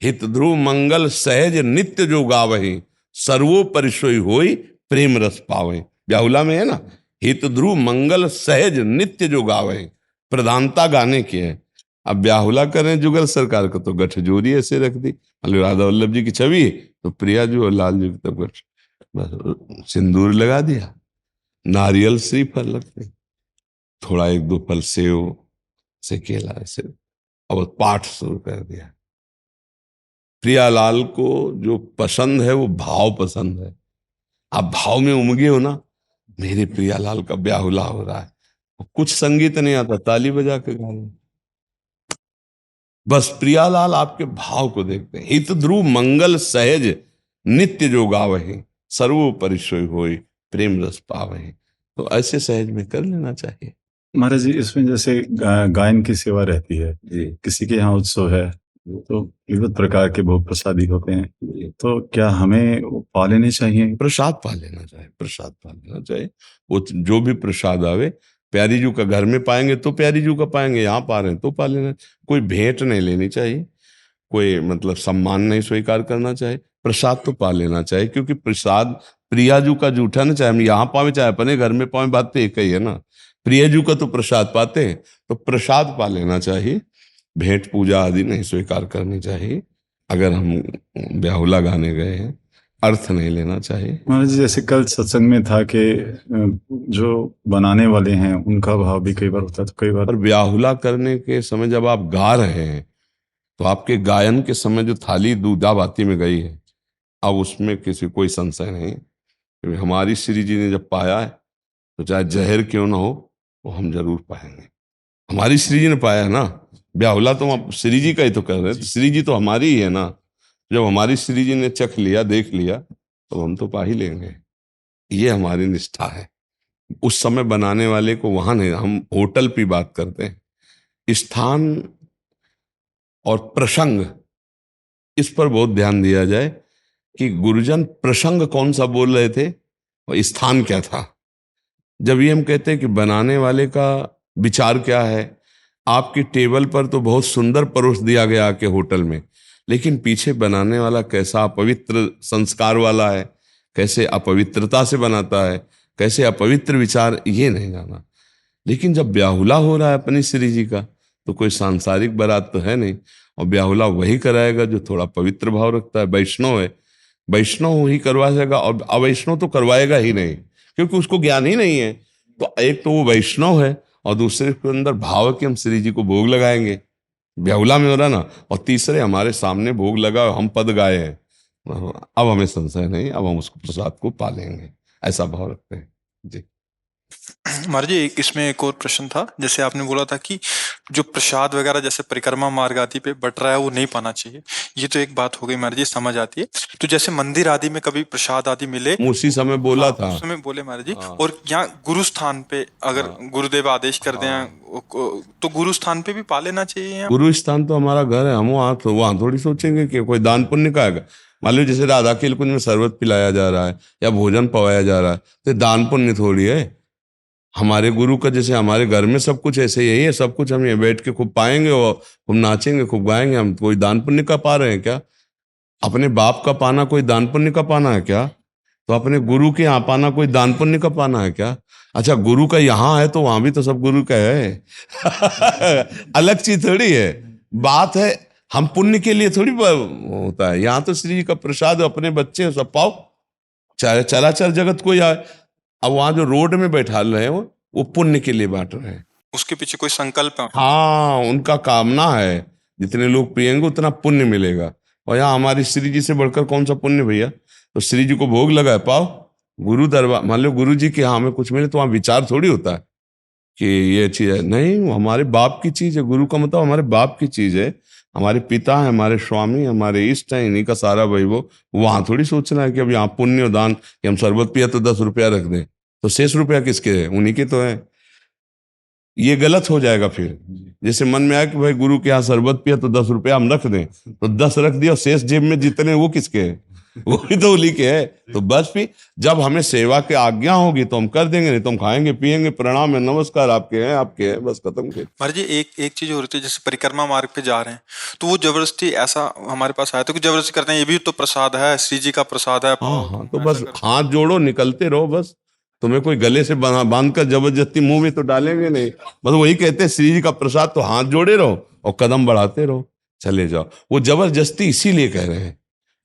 हित ध्रुव मंगल सहज नित्य जो गावही, सर्वोपरि सोई होई प्रेम रस पावे। ब्याहुला में है ना, हित ध्रुव मंगल सहज नित्य जो गावही, प्रधानता गाने की है। अब ब्याहुला करें जुगल सरकार को तो गठजोरी ऐसे रख दी, मतलब राधा वल्लभ जी की छवि, तो प्रिया जी और लाल जी की तब गठ, बस सिंदूर लगा दिया, नारियल श्रीफल लगते, थोड़ा एक दो फल सेव से केला ऐसे, और पाठ शुरू कर दिया। प्रियालाल को जो पसंद है वो भाव पसंद है। आप भाव में उमगे हो ना, मेरे प्रियालाल का ब्याहुला हो रहा है, कुछ संगीत नहीं आता, ताली बजा के गा रहे हैं। बस प्रियालाल आपके भाव को देखते हैं। हित ध्रुव मंगल सहज नित्य जो गावहे, सर्वोपरि सोई होई प्रेम रस पावहे। तो ऐसे सहज में कर लेना चाहिए। महाराज जी, इसमें जैसे गायन की सेवा रहती है, जी। किसी के यहाँ उत्सव है, तो विविध प्रकार के भोग प्रसादी होते हैं, तो क्या हमें वो पा लेने चाहिए? प्रसाद पा लेना चाहिए, प्रसाद पा लेना चाहिए। वो जो भी प्रसाद आवे, प्यारी जू का घर में पाएंगे तो प्यारी जू का पाएंगे, यहाँ पा रहे हैं तो पा लेना। कोई भेंट नहीं लेनी चाहिए, कोई मतलब सम्मान नहीं स्वीकार करना चाहिए, प्रसाद तो पा लेना चाहिए। क्योंकि प्रसाद प्रियाजू का जूठा ना, चाहे हम यहाँ पावे चाहे अपने घर में पावे, बात तो एक ही है ना। प्रियजू का तो प्रसाद पाते हैं, तो प्रसाद पा लेना चाहिए। भेंट पूजा आदि नहीं स्वीकार करनी चाहिए। अगर हम ब्याहुला गाने गए हैं, अर्थ नहीं लेना चाहिए। महाराज जी, जैसे कल सत्संग में था कि जो बनाने वाले हैं उनका भाव भी कई बार होता है, तो कई बार पर ब्याहुला करने के समय जब आप गा रहे हैं, तो आपके गायन के समय जो थाली दूधा बाती में गई है, अब उसमें किसी कोई संशय नहीं। क्योंकि हमारी श्री जी ने जब पाया है, तो चाहे जहर क्यों ना हो, वो हम जरूर पाएंगे। हमारी श्री जी ने पाया है ना। ब्याहुला तो हम श्री जी का ही तो कर रहे हैं, तो श्री जी तो हमारी ही है ना। जब हमारी श्री जी ने चख लिया, देख लिया, तो हम तो पा ही लेंगे। ये हमारी निष्ठा है। उस समय बनाने वाले को वहां नहीं, हम होटल की बात करते हैं। स्थान और प्रसंग, इस पर बहुत ध्यान दिया जाए कि गुरुजन प्रसंग कौन सा बोल रहे थे और स्थान क्या था। जब ये हम कहते हैं कि बनाने वाले का विचार क्या है, आपकी टेबल पर तो बहुत सुंदर परोस दिया गया आके होटल में, लेकिन पीछे बनाने वाला कैसा अपवित्र संस्कार वाला है, कैसे अपवित्रता से बनाता है, कैसे अपवित्र विचार, ये नहीं जाना। लेकिन जब ब्याहुला हो रहा है अपनी श्री जी का, तो कोई सांसारिक बारात तो है नहीं, और ब्याहुला वही कराएगा जो थोड़ा पवित्र भाव रखता है। वैष्णव है, वैष्णव ही करवा सकेगा, और अवैष्णव तो करवाएगा ही नहीं, क्योंकि उसको ज्ञान ही नहीं है। तो एक तो वो वैष्णव है, और दूसरे के अंदर भाव कि हम श्री जी को भोग लगाएंगे, ब्याहुला में हो रहा ना, और तीसरे हमारे सामने भोग लगा, हम पद गाए हैं, अब हमें संशय नहीं, अब हम उसको प्रसाद को पा लेंगे, ऐसा भाव रखते हैं जी। महाराज जी, इसमें एक और प्रश्न था। जैसे आपने बोला था कि जो प्रसाद वगैरह जैसे परिक्रमा मार्ग आदि पे बट रहा है वो नहीं पाना चाहिए, ये तो एक बात हो गई महाराज जी, समझ आती है। तो जैसे मंदिर आदि में कभी प्रसाद आदि मिले, उसी समय बोला हाँ, था। उस समय बोले महाराज जी। हाँ। और यहाँ गुरु स्थान पे अगर हाँ। गुरुदेव आदेश कर दें, तो गुरु स्थान पे भी पा लेना चाहिए या? गुरु स्थान तो हमारा घर है, हम वहां थोड़ी सोचेंगे कि कोई दान पुण्य का है। मान लो जैसे राधा खेल कुंज में शरबत पिलाया जा रहा है या भोजन पवाया जा रहा है, तो दान पुण्य थोड़ी है। हमारे गुरु का जैसे हमारे घर में सब कुछ ऐसे यही है, सब कुछ हम ये बैठ के खूब पाएंगे और खूब नाचेंगे, खूब गाएंगे। हम कोई दान पुण्य का पा रहे हैं क्या? अपने बाप का पाना कोई दान पुण्य का पाना है क्या? तो अपने गुरु के यहाँ पाना कोई दान पुण्य का पाना है क्या? अच्छा, गुरु का यहाँ है तो वहां भी तो सब गुरु का है। अलग चीज थोड़ी है। बात है हम पुण्य के लिए थोड़ी होता है। यहाँ तो श्री जी का प्रसाद अपने बच्चे सब पाओ, चाहे चराचर जगत को आए। अब वहां जो रोड में बैठा रहे हैं वो पुण्य के लिए बांट रहे हैं। उसके पीछे कोई संकल्प है? हाँ, उनका कामना है जितने लोग पिएंगे उतना पुण्य मिलेगा। और यहाँ हमारी श्री जी से बढ़कर कौन सा पुण्य भैया? तो श्री जी को भोग लगाए पाओ, गुरु दरबार। मान लो गुरु जी के यहाँ हमें कुछ मिले तो वहाँ विचार थोड़ी होता है कि ये चीज है, नहीं, वो हमारे बाप की चीज है। गुरु का मतलब हमारे बाप की चीज है, हमारे पिता है, हमारे स्वामी, हमारे इष्ट है, इन्हीं का सारा वैभव। वहां थोड़ी सोचना है कि अब यहाँ पुण्य और दान, कि हम शरबत पिया तो 10 रुपया रख दें, तो शेष रुपया किसके है? उन्हीं के तो है। ये गलत हो जाएगा फिर। जैसे मन में आया कि भाई गुरु के यहाँ शरबत पिया तो 10 रुपया हम रख दें, तो 10 रख दिया, शेष जेब में जितने वो किसके हैं? वो भी तो उन्हीं के है। तो बस फिर जब हमें सेवा की आज्ञा होगी तो हम कर देंगे, नहीं तो हम खाएंगे पिएंगे, प्रणाम है, नमस्कार, आपके हैं, आपके हैं, बस खत्म के। महाराज जी, एक चीज हो रही थी, जैसे परिक्रमा मार्ग पे जा रहे हैं तो वो जबरदस्ती ऐसा हमारे पास आया तो कि जबरदस्ती करते हैं, ये भी तो प्रसाद है, श्री जी का प्रसाद है। हाँ, तो बस हाथ जोड़ो, निकलते रहो। बस तुम्हें कोई गले से बांध कर जबरदस्ती मुंह में तो डालेंगे नहीं। बस वही कहते हैं श्री जी का प्रसाद, तो हाथ जोड़े रहो और कदम बढ़ाते रहो, चले जाओ। वो जबरदस्ती इसीलिए कह रहे हैं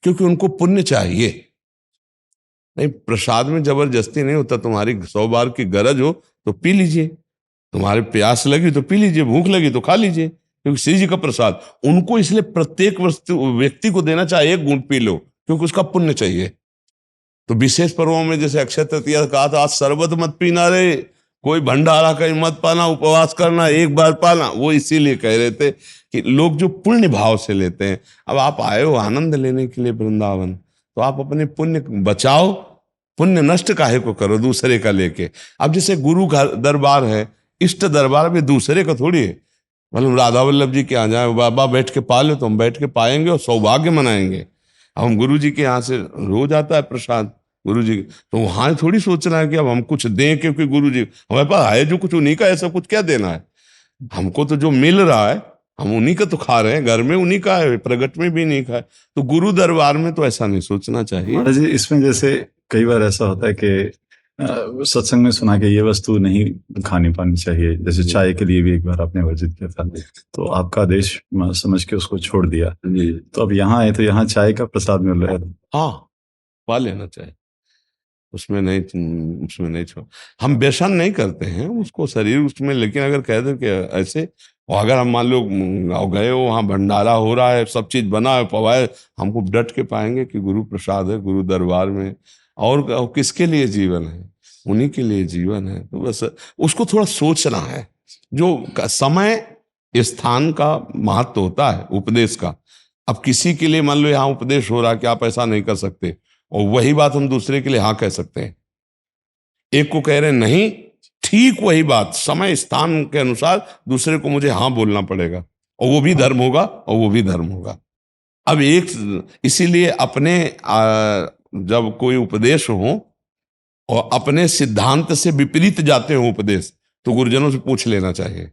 क्योंकि उनको पुण्य चाहिए। नहीं, प्रसाद में जबरदस्ती नहीं होता। तुम्हारी 100 बार की गरज हो तो पी लीजिए, तुम्हारे प्यास लगी तो पी लीजिए, भूख लगी तो खा लीजिए, क्योंकि श्री जी का प्रसाद उनको इसलिए प्रत्येक व्यक्ति को देना चाहिए। 1 घूंट पी लो क्योंकि उसका पुण्य चाहिए। तो विशेष पर्वों में जैसे अक्षय तृतीया कहा था, आज शरबत मत पीना रे, कोई भंडारा कहीं मत पाना, उपवास करना, 1 बार पाना। वो इसीलिए कह रहे थे कि लोग जो पुण्य भाव से लेते हैं। अब आप आए हो आनंद लेने के लिए वृंदावन, तो आप अपने पुण्य बचाओ, पुण्य नष्ट काहे को करो दूसरे का लेके। अब जैसे गुरु का दरबार है, इष्ट दरबार में दूसरे का थोड़ी है। मतलब राधा वल्लभ जी के यहाँ जाए, बाबा बैठ के पाले तो हम बैठ के पाएंगे और सौभाग्य मनाएंगे। अब हम गुरु जी के यहाँ से रोज आता है प्रसाद गुरु जी, तो वहां थोड़ी सोचना है कि अब हम कुछ दें, क्योंकि गुरु जी हमारे पास है जो कुछ उन्हीं का है, सब कुछ क्या देना है हमको, तो जो मिल रहा है हम उन्हीं का तो खा रहे हैं, घर में उन्हीं का है, प्रगट में भी नहीं खाए। तो गुरु दरबार में तो ऐसा नहीं सोचना चाहिए। महाराज जी, इसमें जैसे कई बार ऐसा होता है कि सत्संग में सुना कि ये वस्तु नहीं खानी पानी चाहिए, जैसे चाय के लिए भी एक बार आपने वर्जित किया था, तो आपका आदेश समझ के उसको छोड़ दिया। तो अब यहाँ आए तो यहाँ चाय का प्रसाद मिल रहा है। हाँ, पा लेना चाहिए, उसमें नहीं छोड़, हम व्यसन नहीं करते हैं उसको शरीर उसमें, लेकिन अगर कह दे कि ऐसे, और अगर हम मान लो गए हो वहाँ भंडारा हो रहा है, सब चीज बना है पवाए, हमको डट के पाएंगे कि गुरु प्रसाद है गुरु दरबार में, और किसके लिए जीवन है, उन्हीं के लिए जीवन है। तो बस उसको थोड़ा सोचना है, जो समय स्थान का महत्व होता है उपदेश का। अब किसी के लिए मान लो यहाँ उपदेश हो रहा कि आप ऐसा नहीं कर सकते, और वही बात हम दूसरे के लिए हाँ कह सकते हैं, एक को कह रहे हैं नहीं, ठीक वही बात समय स्थान के अनुसार दूसरे को मुझे हाँ बोलना पड़ेगा, और वो भी धर्म होगा और वो भी धर्म होगा। अब इसीलिए अपने जब कोई उपदेश हो और अपने सिद्धांत से विपरीत जाते हो उपदेश, तो गुरुजनों से पूछ लेना चाहिए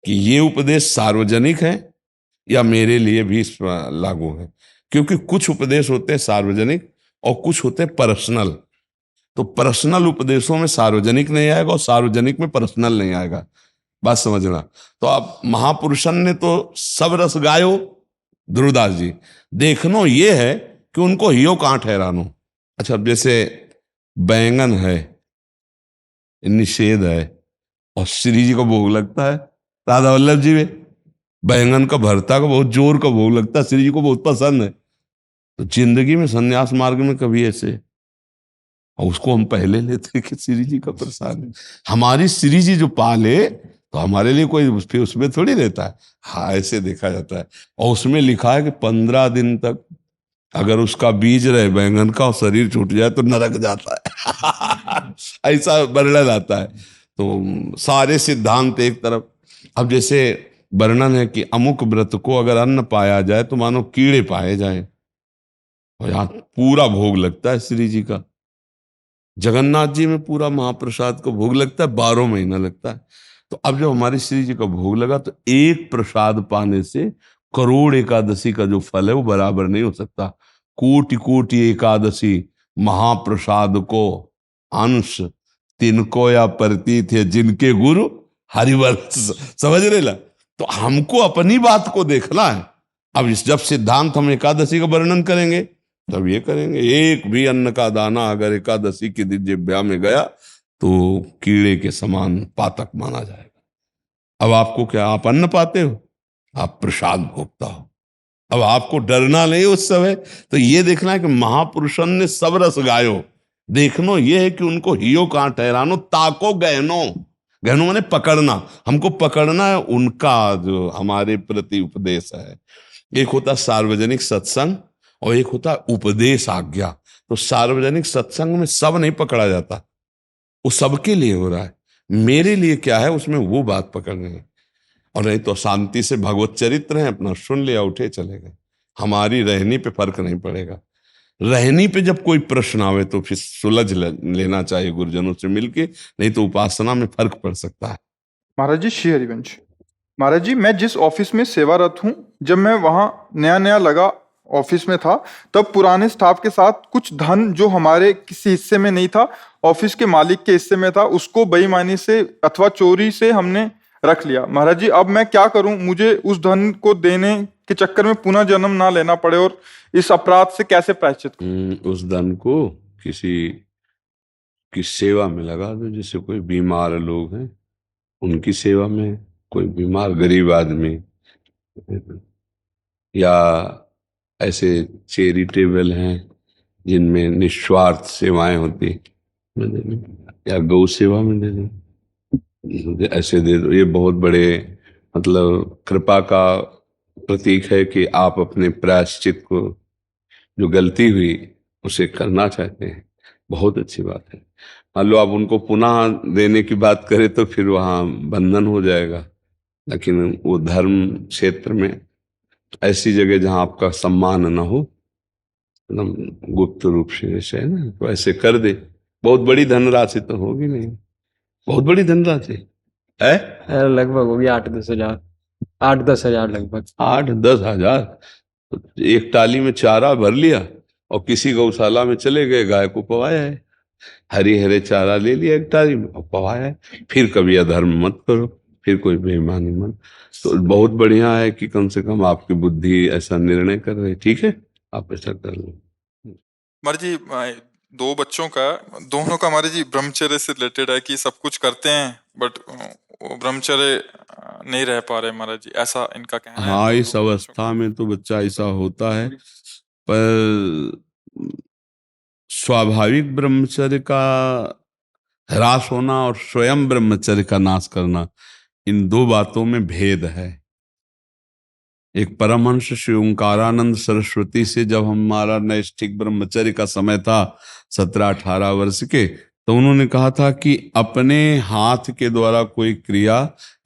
कि ये उपदेश सार्वजनिक है या मेरे लिए भी लागू है, क्योंकि कुछ उपदेश होते हैं सार्वजनिक और कुछ होते हैं पर्सनल। तो पर्सनल उपदेशों में सार्वजनिक नहीं आएगा और सार्वजनिक में पर्सनल नहीं आएगा, बात समझना। तो आप महापुरुषन ने तो सब रस गायो, ध्रुवदास जी, देखनो ये है कि उनको हियो कहाँ ठहरानो। अच्छा, जैसे बैंगन है, निषेध है, और श्री जी को भोग लगता है, राधा वल्लभ जी में बैंगन का भरता का बहुत जोर का भोग लगता है, श्री जी को बहुत पसंद है। तो जिंदगी में संन्यास मार्ग में कभी ऐसे, और उसको हम पहले लेते कि श्री जी का प्रसाद है, हमारी श्री जी जो पाले तो हमारे लिए कोई फिर उसमें थोड़ी रहता है। हाँ, ऐसे देखा जाता है, और उसमें लिखा है कि 15 दिन तक अगर उसका बीज रहे बैंगन का और शरीर छूट जाए तो नरक जाता है ऐसा वर्णन आता है। तो सारे सिद्धांत एक तरफ। अब जैसे वर्णन है कि अमुक व्रत को अगर अन्न पाया जाए तो मानो कीड़े पाए जाएं, और यहाँ पूरा भोग लगता है श्री जी का। जगन्नाथ जी में पूरा महाप्रसाद का भोग लगता है, 12 महीना लगता है। तो अब जब हमारी श्री जी का भोग लगा तो एक प्रसाद पाने से करोड़ एकादशी का जो फल है वो बराबर नहीं हो सकता। कोटि कोटि एकादशी महाप्रसाद को अंश तिनको या प्रतीत है जिनके गुरु हरिवंश। समझ रहे ला? तो हमको अपनी बात को देखना है। अब जब सिद्धांत हम एकादशी का वर्णन करेंगे तब ये करेंगे, एक भी अन्न का दाना अगर एकादशी की दिन जिह्वा में गया तो कीड़े के समान पातक माना जाएगा। अब आपको क्या, आप अन्न पाते हो, आप प्रसाद भोगता हो। अब आपको डरना नहीं उस समय, तो ये देखना है कि महापुरुषन ने सब रस गायो। देखनो ये है कि उनको हियो कहाँ ठहरानो, ताको गहनो। गहनो माने पकड़ना, हमको पकड़ना है उनका जो हमारे प्रति उपदेश है। एक होता सार्वजनिक सत्संग और एक होता उपदेश आज्ञा। तो सार्वजनिक सत्संग में सब नहीं पकड़ा जाता, वो सबके लिए हो रहा है, मेरे लिए क्या है उसमें वो बात पकड़नी है। और नहीं तो शांति से भगवत चरित्र है, अपना सुन लिया उठे चले गए। हमारी रहनी पे फर्क नहीं पड़ेगा। रहनी पे जब कोई प्रश्न आवे तो फिर सुलझ लेना चाहिए गुरुजनों से मिलके, नहीं तो उपासना में फर्क पड़ सकता है। महाराज जी, श्री हरिवंश। महाराज जी, मैं जिस ऑफिस में सेवारत हूँ, जब मैं वहाँ नया लगा ऑफिस में था, तब पुराने स्टाफ के साथ कुछ धन जो हमारे किसी हिस्से में नहीं था, ऑफिस के मालिक के हिस्से में था, उसको बेईमानी से अथवा चोरी से हमने रख लिया। महाराज जी, अब मैं क्या करूं? मुझे उस धन को देने के चक्कर में पुनः जन्म ना लेना पड़े, और इस अपराध से कैसे प्रायश्चित करूं? उस धन को किसी की सेवा में लगा दो। जैसे कोई बीमार लोग हैं उनकी सेवा में, कोई बीमार गरीब आदमी, या ऐसे चैरिटेबल हैं जिनमें निस्वार्थ सेवाएं होती, या गौ सेवा में दे दो, ऐसे दे दो। ये बहुत बड़े मतलब कृपा का प्रतीक है कि आप अपने प्रायश्चित को, जो गलती हुई उसे करना चाहते हैं। बहुत अच्छी बात है। मान लो आप उनको पुनः देने की बात करें तो फिर वहाँ बंधन हो जाएगा, लेकिन वो धर्म क्षेत्र में ऐसी जगह जहां आपका सम्मान न हो, एकदम गुप्त रूप से जैसे है ना, तो ऐसे कर दे। बहुत बड़ी धनराशि तो होगी नहीं, बहुत बड़ी धनराशि है। लगभग होगी 8-10 हजार, 8-10 हजार लगभग। 8-10 हजार। तो एक टाली में चारा भर लिया और किसी गौशाला में चले गए, गाय को पवाया है, हरी हरे चारा ले लिया एक टाली में और पवाया है। फिर कभी अधर्म मत करो, फिर कोई बेईमानी मत। तो बहुत बढ़िया है कि कम से कम आपकी बुद्धि ऐसा निर्णय कर रही। ठीक है, आप ऐसा कर लो। महाराज जी 2 बच्चों का, दोनों का महाराज जी ब्रह्मचर्य से रिलेटेड है कि सब कुछ करते हैं बट वो ब्रह्मचर्य नहीं रह पा रहे महाराज जी, ऐसा इनका कहना है। हाँ, तो इस अवस्था में तो बच्चा ऐसा होता है, पर स्वाभाविक ब्रह्मचर्य का ह्रास होना और स्वयं ब्रह्मचर्य का नाश करना, इन 2 बातों में भेद है। एक परमहंस श्री ओंकारानंद सरस्वती से जब हमारा नैष्ठिक ब्रह्मचर्य का समय था 17-18 वर्ष के, तो उन्होंने कहा था कि अपने हाथ के द्वारा कोई क्रिया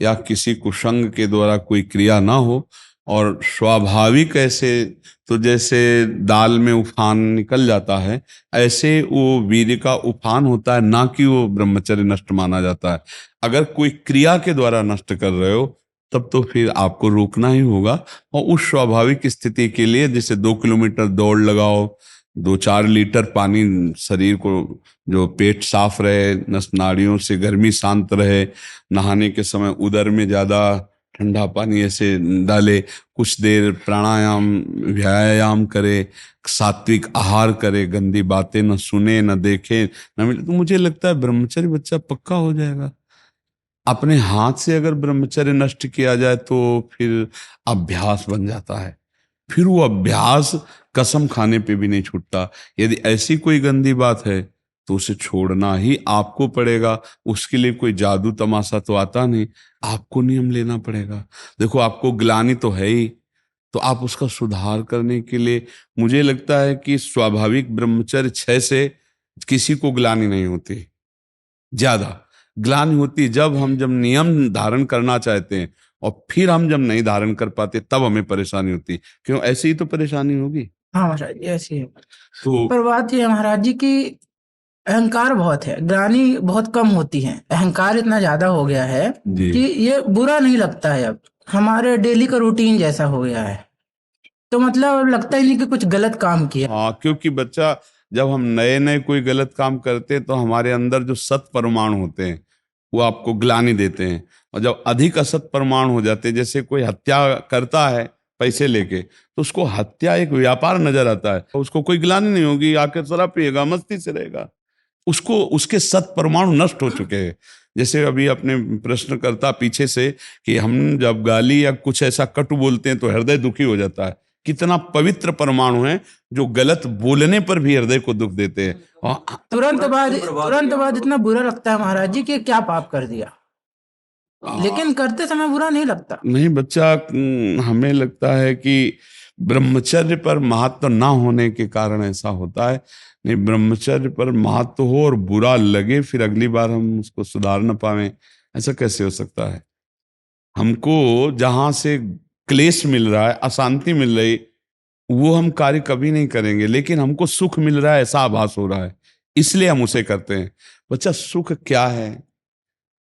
या किसी कुसंग के द्वारा कोई क्रिया ना हो, और स्वाभाविक ऐसे, तो जैसे दाल में उफान निकल जाता है ऐसे वो वीर्य का उफान होता है, ना कि वो ब्रह्मचर्य नष्ट माना जाता है। अगर कोई क्रिया के द्वारा नष्ट कर रहे हो तब तो फिर आपको रोकना ही होगा। और उस स्वाभाविक स्थिति के लिए जैसे 2 किलोमीटर दौड़ लगाओ, 2-4 लीटर पानी शरीर को, जो पेट साफ रहे, नस नाड़ियों से गर्मी शांत रहे, नहाने के समय उदर में ज़्यादा ठंडा पानी ऐसे डाले, कुछ देर प्राणायाम व्यायाम करे, सात्विक आहार करे, गंदी बातें न सुने न देखे न मिले, तो मुझे लगता है ब्रह्मचर्य बच्चा पक्का हो जाएगा। अपने हाथ से अगर ब्रह्मचर्य नष्ट किया जाए तो फिर अभ्यास बन जाता है, फिर वो अभ्यास कसम खाने पे भी नहीं छूटता। यदि ऐसी कोई गंदी बात है तो उसे छोड़ना ही आपको पड़ेगा। उसके लिए कोई जादू तमाशा तो आता नहीं, आपको नियम लेना पड़ेगा। देखो, आपको ग्लानि तो है ही, तो आप उसका सुधार करने के लिए, मुझे लगता है कि स्वाभाविक ब्रह्मचर्य 6 से किसी को ग्लानि नहीं होती। ज्यादा ग्लानि होती जब नियम धारण करना चाहते हैं और फिर हम जब नहीं धारण कर पाते, तब हमें परेशानी होती। क्यों? ऐसी ही तो परेशानी होगी। हाँ महाराज जी ऐसी है। तो पर बात ये है महाराज जी की अहंकार बहुत है, ग्लानि बहुत कम होती है। अहंकार इतना ज्यादा हो गया है जी, कि ये बुरा नहीं लगता है, अब हमारे डेली का रूटीन जैसा हो गया है, तो मतलब लगता ही नहीं कि कुछ गलत काम किया। हाँ, क्योंकि बच्चा, जब हम नए नए कोई गलत काम करते हैं तो हमारे अंदर जो सत परमाणु होते हैं वो आपको ग्लानि देते हैं, और जब अधिक असत परमाणु हो जाते हैं, जैसे कोई हत्या करता है पैसे लेके, तो उसको हत्या एक व्यापार नजर आता है, उसको कोई ग्लानि नहीं होगी, आकर शराब पिएगा, मस्ती से रहेगा। उसको उसके सत परमाणु नष्ट हो चुके हैं। जैसे अभी अपने प्रश्न करता पीछे से कि हम जब गाली या कुछ ऐसा कटु बोलते हैं तो हृदय दुखी हो जाता है। कितना पवित्र परमाणु है जो गलत बोलने पर भी हृदय को दुख देते हैं। तुरंत बाद इतना बुरा लगता है महाराज जी कि क्या पाप कर दिया, लेकिन करते समय बुरा नहीं लगता। नहीं बच्चा, हमें लगता है कि ब्रह्मचर्य पर महत्व ना होने के कारण ऐसा होता है। नहीं, ब्रह्मचर्य पर महत्व हो और बुरा लगे, फिर अगली बार हम उसको सुधार न पाए, ऐसा कैसे हो सकता है? हमको जहां से क्लेश मिल रहा है, अशांति मिल रही, वो हम कार्य कभी नहीं करेंगे, लेकिन हमको सुख मिल रहा है ऐसा आभास हो रहा है, इसलिए हम उसे करते हैं। बच्चा, सुख क्या है?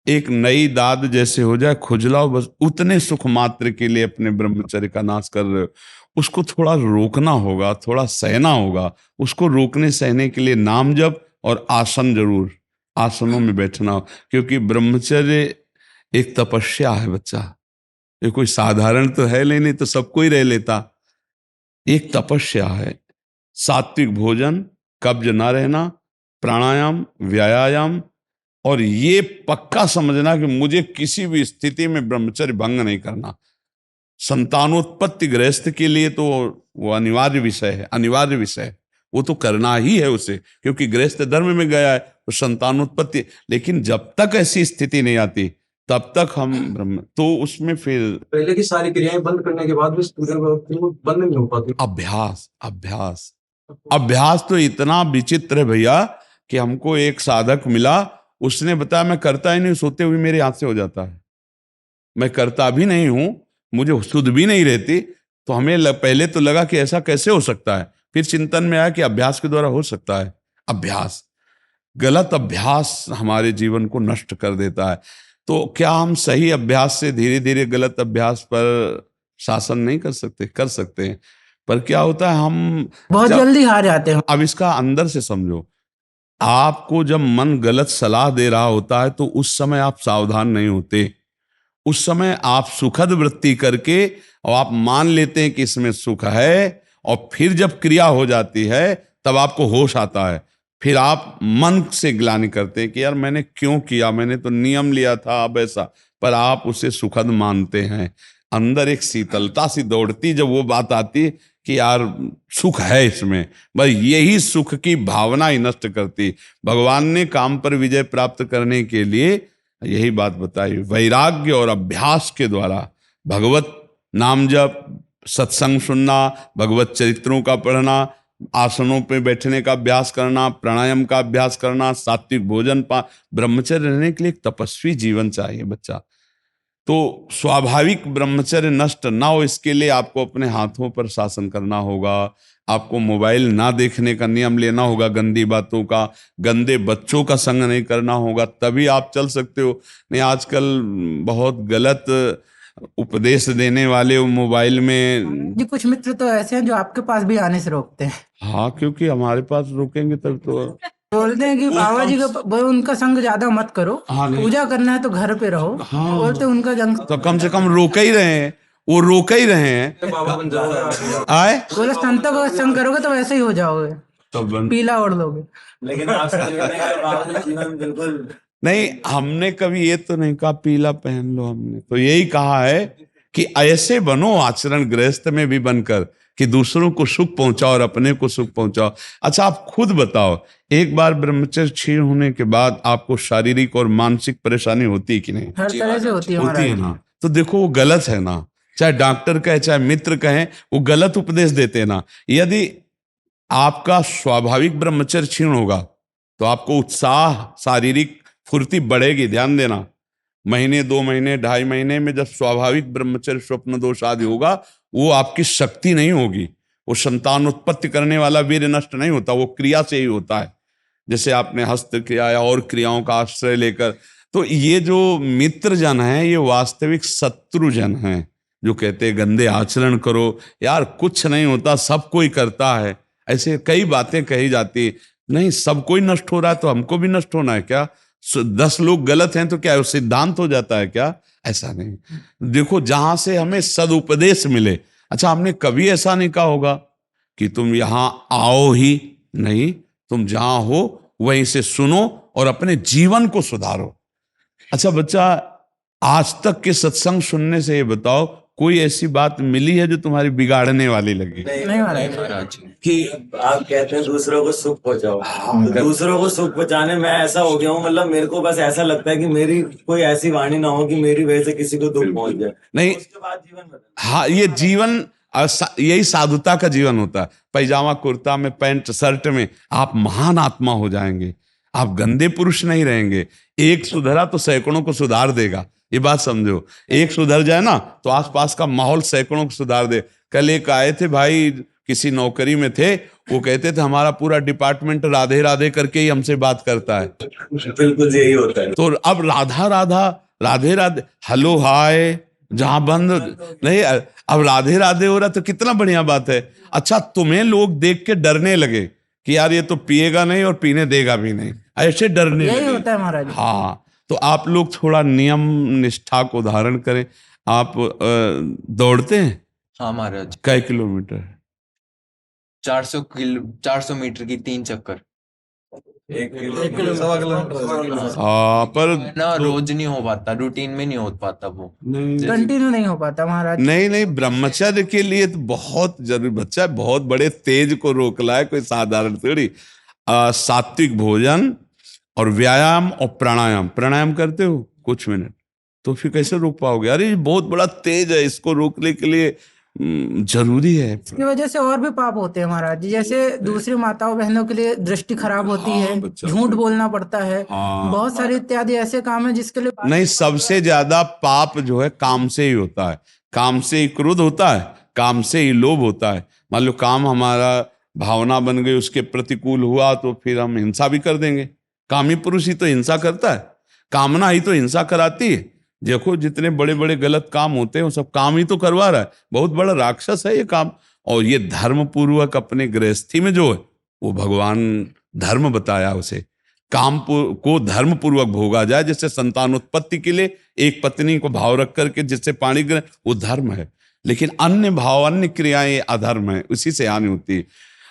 एक नई दाद जैसे हो जाए, खुजलाओ, बस उतने सुख मात्र के लिए अपने ब्रह्मचर्य का नाश कर रहे हो। उसको थोड़ा रोकना होगा, थोड़ा सहना होगा। उसको रोकने सहने के लिए नाम जप और आसन, जरूर आसनों में बैठना हो, क्योंकि ब्रह्मचर्य एक तपस्या है बच्चा। ये कोई साधारण तो है नहीं तो सब कोई रह लेता। एक तपस्या है। सात्विक भोजन, कब्ज ना रहना, प्राणायाम, व्यायाम, और ये पक्का समझना कि मुझे किसी भी स्थिति में ब्रह्मचर्य भंग नहीं करना। संतानोत्पत्ति गृहस्थ के लिए तो वो अनिवार्य विषय है, अनिवार्य विषय है, वो तो करना ही है उसे, क्योंकि गृहस्थ धर्म में गया है तो संतानोत्पत्ति। लेकिन जब तक ऐसी स्थिति नहीं आती तब तक हम ब्रह्म, तो उसमें फिर पहले की सारी क्रियाएं बंद करने के बाद भी बंद नहीं हो पाती। अभ्यास अभ्यास अभ्यास तो इतना विचित्र है भैया कि हमको एक साधक मिला, उसने बताया मैं करता ही नहीं, सोते हुए मेरे हाथ से हो जाता है। मैं करता भी नहीं हूं, मुझे सुध भी नहीं रहती, तो हमें पहले तो लगा कि ऐसा कैसे हो सकता है। फिर चिंतन में आया कि अभ्यास के द्वारा हो सकता है। अभ्यास, गलत अभ्यास हमारे जीवन को नष्ट कर देता है। तो क्या हम सही अभ्यास से धीरे धीरे गलत अभ्यास पर शासन नहीं कर सकते? कर सकते हैं, पर क्या होता है हम बहुत जल्दी हार जाते हैं। अब इसका अंदर से समझो, आपको जब मन गलत सलाह दे रहा होता है तो उस समय आप सावधान नहीं होते। उस समय आप सुखद वृत्ति करके और आप मान लेते हैं कि इसमें सुख है, और फिर जब क्रिया हो जाती है तब आपको होश आता है। फिर आप मन से ग्लानि करते हैं कि यार मैंने क्यों किया, मैंने तो नियम लिया था अब ऐसा, पर आप उसे सुखद मानते हैं। अंदर एक शीतलता सी दौड़ती जब वो बात आती कि यार सुख है इसमें, बस यही सुख की भावना ही नष्ट करती। भगवान ने काम पर विजय प्राप्त करने के लिए यही बात बताई, वैराग्य और अभ्यास के द्वारा भगवत नाम जप, सत्संग सुनना, भगवत चरित्रों का पढ़ना, आसनों पे बैठने का अभ्यास करना, प्राणायाम का अभ्यास करना, सात्विक भोजन ब्रह्मचर्य रहने के लिए एक तपस्वी जीवन चाहिए बच्चा। तो स्वाभाविक ब्रह्मचर्य नष्ट ना हो इसके लिए आपको अपने हाथों पर शासन करना होगा। आपको मोबाइल ना देखने का नियम लेना होगा, गंदी बातों का, गंदे बच्चों का संग नहीं करना होगा, तभी आप चल सकते हो। नहीं आजकल बहुत गलत उपदेश देने वाले मोबाइल में। जी कुछ मित्र तो ऐसे हैं जो आपके पास भी आने से रोकते हैं। हाँ, क्योंकि हमारे पास रुकेंगे तब तो बोलते हैं कि बाबा जी का उनका संग ज्यादा मत करो, हाँ, नहीं। पूजा करना है तो घर पे रहो। हाँ, बोलते उनका जंग तो कम से कम रोक ही रहे हैं, वो रोक ही रहे हैं। बाबा बन जाओगे। आए बोले संतों का संग करोगे तो वैसे ही हो जाओगे, तो पीला ओढ़ लोगे। लेकिन आपका जीवन बिल्कुल नहीं, हमने कभी ये तो नहीं कहा पीला पहन लो, हमने तो यही कहा है कि ऐसे बनो आचरण गृहस्थ में भी बनकर कि दूसरों को सुख पहुंचाओ और अपने को सुख पहुंचाओ। अच्छा आप खुद बताओ, एक बार ब्रह्मचर्य क्षीण होने के बाद आपको शारीरिक और मानसिक परेशानी होती है कि नहीं? हर तरह से होती है होती है महाराज। ना। तो देखो वो गलत है ना, चाहे डॉक्टर कहे चाहे मित्र कहें, वो गलत उपदेश देते हैं ना। यदि आपका स्वाभाविक ब्रह्मचर्य क्षीण होगा तो आपको उत्साह, शारीरिक फुर्ती बढ़ेगी। ध्यान देना, महीने 2 महीने 2.5 महीने में जब स्वाभाविक ब्रह्मचर्य स्वप्न दोष आदि होगा, वो आपकी शक्ति नहीं होगी। वो संतान उत्पत्ति करने वाला वीर्य नष्ट नहीं होता, वो क्रिया से ही होता है। जैसे आपने हस्त क्रिया या और क्रियाओं का आश्रय लेकर। तो ये जो मित्र जन हैं ये वास्तविक शत्रु जन हैं, जो कहते हैं गंदे आचरण करो। यार कुछ नहीं होता, सब कोई करता है। ऐसे कई बातें कही जाती, नहीं सब कोई नष्ट हो रहा है तो हमको भी नष्ट होना है क्या? 10 लोग गलत हैं तो क्या वो सिद्धांत हो जाता है क्या? ऐसा नहीं। देखो जहां से हमें सदुपदेश मिले। अच्छा हमने कभी ऐसा नहीं कहा होगा कि तुम यहां आओ ही नहीं, तुम जहां हो वहीं से सुनो और अपने जीवन को सुधारो। अच्छा बच्चा, आज तक के सत्संग सुनने से ये बताओ कोई ऐसी बात मिली है जो तुम्हारी बिगाड़ने वाली लगी? नहीं महाराज। कि आप कहते हैं दूसरों को सुख पहुंचाओ, दूसरों को सुख पहुंचाने में ऐसा हो गया हूँ, मतलब मेरे को बस ऐसा लगता है कि मेरी कोई ऐसी वाणी ना हो कि मेरी वजह से किसी को दुख पहुंच जाए, नहीं उसके बाद जीवन बदल। हाँ, ये जीवन यही साधुता का जीवन होता है। पैजामा कुर्ता में, पैंट शर्ट में आप महान आत्मा हो जाएंगे, आप गंदे पुरुष नहीं रहेंगे। एक सुधरा तो सैकड़ों को सुधार देगा, ये बात समझो। एक सुधर जाए ना तो आसपास का माहौल सैकड़ों को सुधार दे। कल एक आए थे भाई, किसी नौकरी में थे, वो कहते थे हमारा पूरा डिपार्टमेंट राधे राधे करके ही हमसे बात करता है। बिल्कुल यही होता है। तो अब राधा राधा, राधे राधे, हेलो हाय जहां बंद नहीं, अब राधे राधे हो रहा तो कितना बढ़िया बात है। अच्छा तुम्हें लोग देख के डरने लगे कि यार ये तो पिएगा नहीं और पीने देगा भी नहीं, ऐसे डरने यही लगे। होता है महाराज। हाँ, तो आप लोग थोड़ा नियम निष्ठा को धारण करें। आप दौड़ते हैं? हाँ महाराज, कई किलोमीटर? 400 मीटर की 3 चक्कर। 1 किलोमीटर हाँ, पर ना रोज नहीं हो पाता, रूटीन में नहीं हो पाता वो, नहीं कंटिन्यू नहीं हो पाता महाराज। नहीं, ब्रह्मचर्य के लिए तो बहुत जरूरी। बच्चा बहुत बड़े तेज को रोक लाए, कोई साधारण थोड़ी। सात्विक भोजन और व्यायाम और प्राणायाम। प्राणायाम करते हो कुछ मिनट तो फिर कैसे रोक पाओगे? अरे बहुत बड़ा तेज है, इसको रोकने के लिए जरूरी है। इसकी वजह से और भी पाप होते हैं महाराज जी, जैसे दूसरी माताओं बहनों के लिए दृष्टि खराब होती हाँ, है, बच्चा झूठ सही। बोलना पड़ता है, हाँ। बहुत सारे इत्यादि ऐसे काम है जिसके लिए नहीं, सबसे ज्यादा पाप जो है काम से ही होता है। काम से ही क्रोध होता है, काम से ही लोभ होता है। मान लो काम हमारा भावना बन गई, उसके प्रतिकूल हुआ तो फिर हम हिंसा भी कर देंगे। कामी पुरुष ही तो हिंसा करता है, कामना ही तो हिंसा कराती है। देखो जितने बड़े बड़े गलत काम होते हैं वो सब काम ही तो करवा रहा है। बहुत बड़ा राक्षस है ये काम। और ये धर्म पूर्वक अपने गृहस्थी में जो है वो भगवान धर्म बताया उसे, काम को धर्म पूर्वक भोगा जाए, जैसे संतानोत्पत्ति के लिए एक पत्नी को भाव रख करके जिससे पाणी ग्रहण, वो धर्म है। लेकिन अन्य भाव अन्य क्रियाएं अधर्म है, उसी से हानि होती है।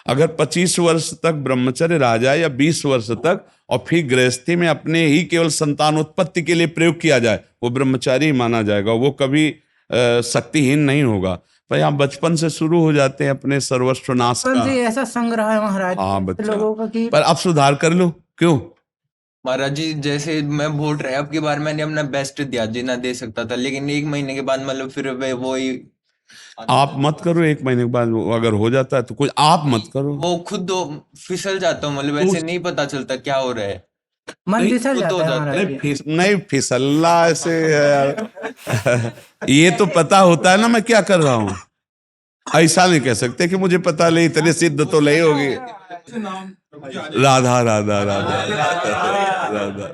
अगर 25 वर्ष तक ब्रह्मचर्य रह जाए या 20 वर्ष तक और फिर गृहस्थी में अपने ही केवल संतानोत्पत्ति के लिए प्रयोग किया जाए, वो ब्रह्मचारी ही माना जाएगा, वो कभी शक्तिहीन नहीं होगा। भाई आप बचपन से शुरू हो जाते हैं अपने सर्वस्व नाश बचपन का। से ऐसा संग्रह है महाराज हाँ बच्चा, लोगों का कि पर अब सुधार कर लो। क्यों? महाराज जी जैसे मैं वोट रहे अब की बार मैंने अपना बेस्ट दिया जितना दे सकता था, लेकिन 1 महीने के बाद मतलब फिर वो ही आप मत करो, 1 महीने के बाद अगर हो जाता है तो कुछ आप मत करो। वो खुद फिसल जाता हूँ, मतलब ऐसे नहीं पता चलता क्या हो रहा है। मन नहीं, फिसल खुद जाता हो है जाता महाराज नहीं जी। नहीं फिसलना ऐसे है यार। ये तो पता होता है ना मैं क्या कर रहा हूँ। ऐसा नहीं कह सकते कि मुझे पता नहीं, इतने सिद्ध तो नहीं होगी। राधा राधा राधा राधा राधा।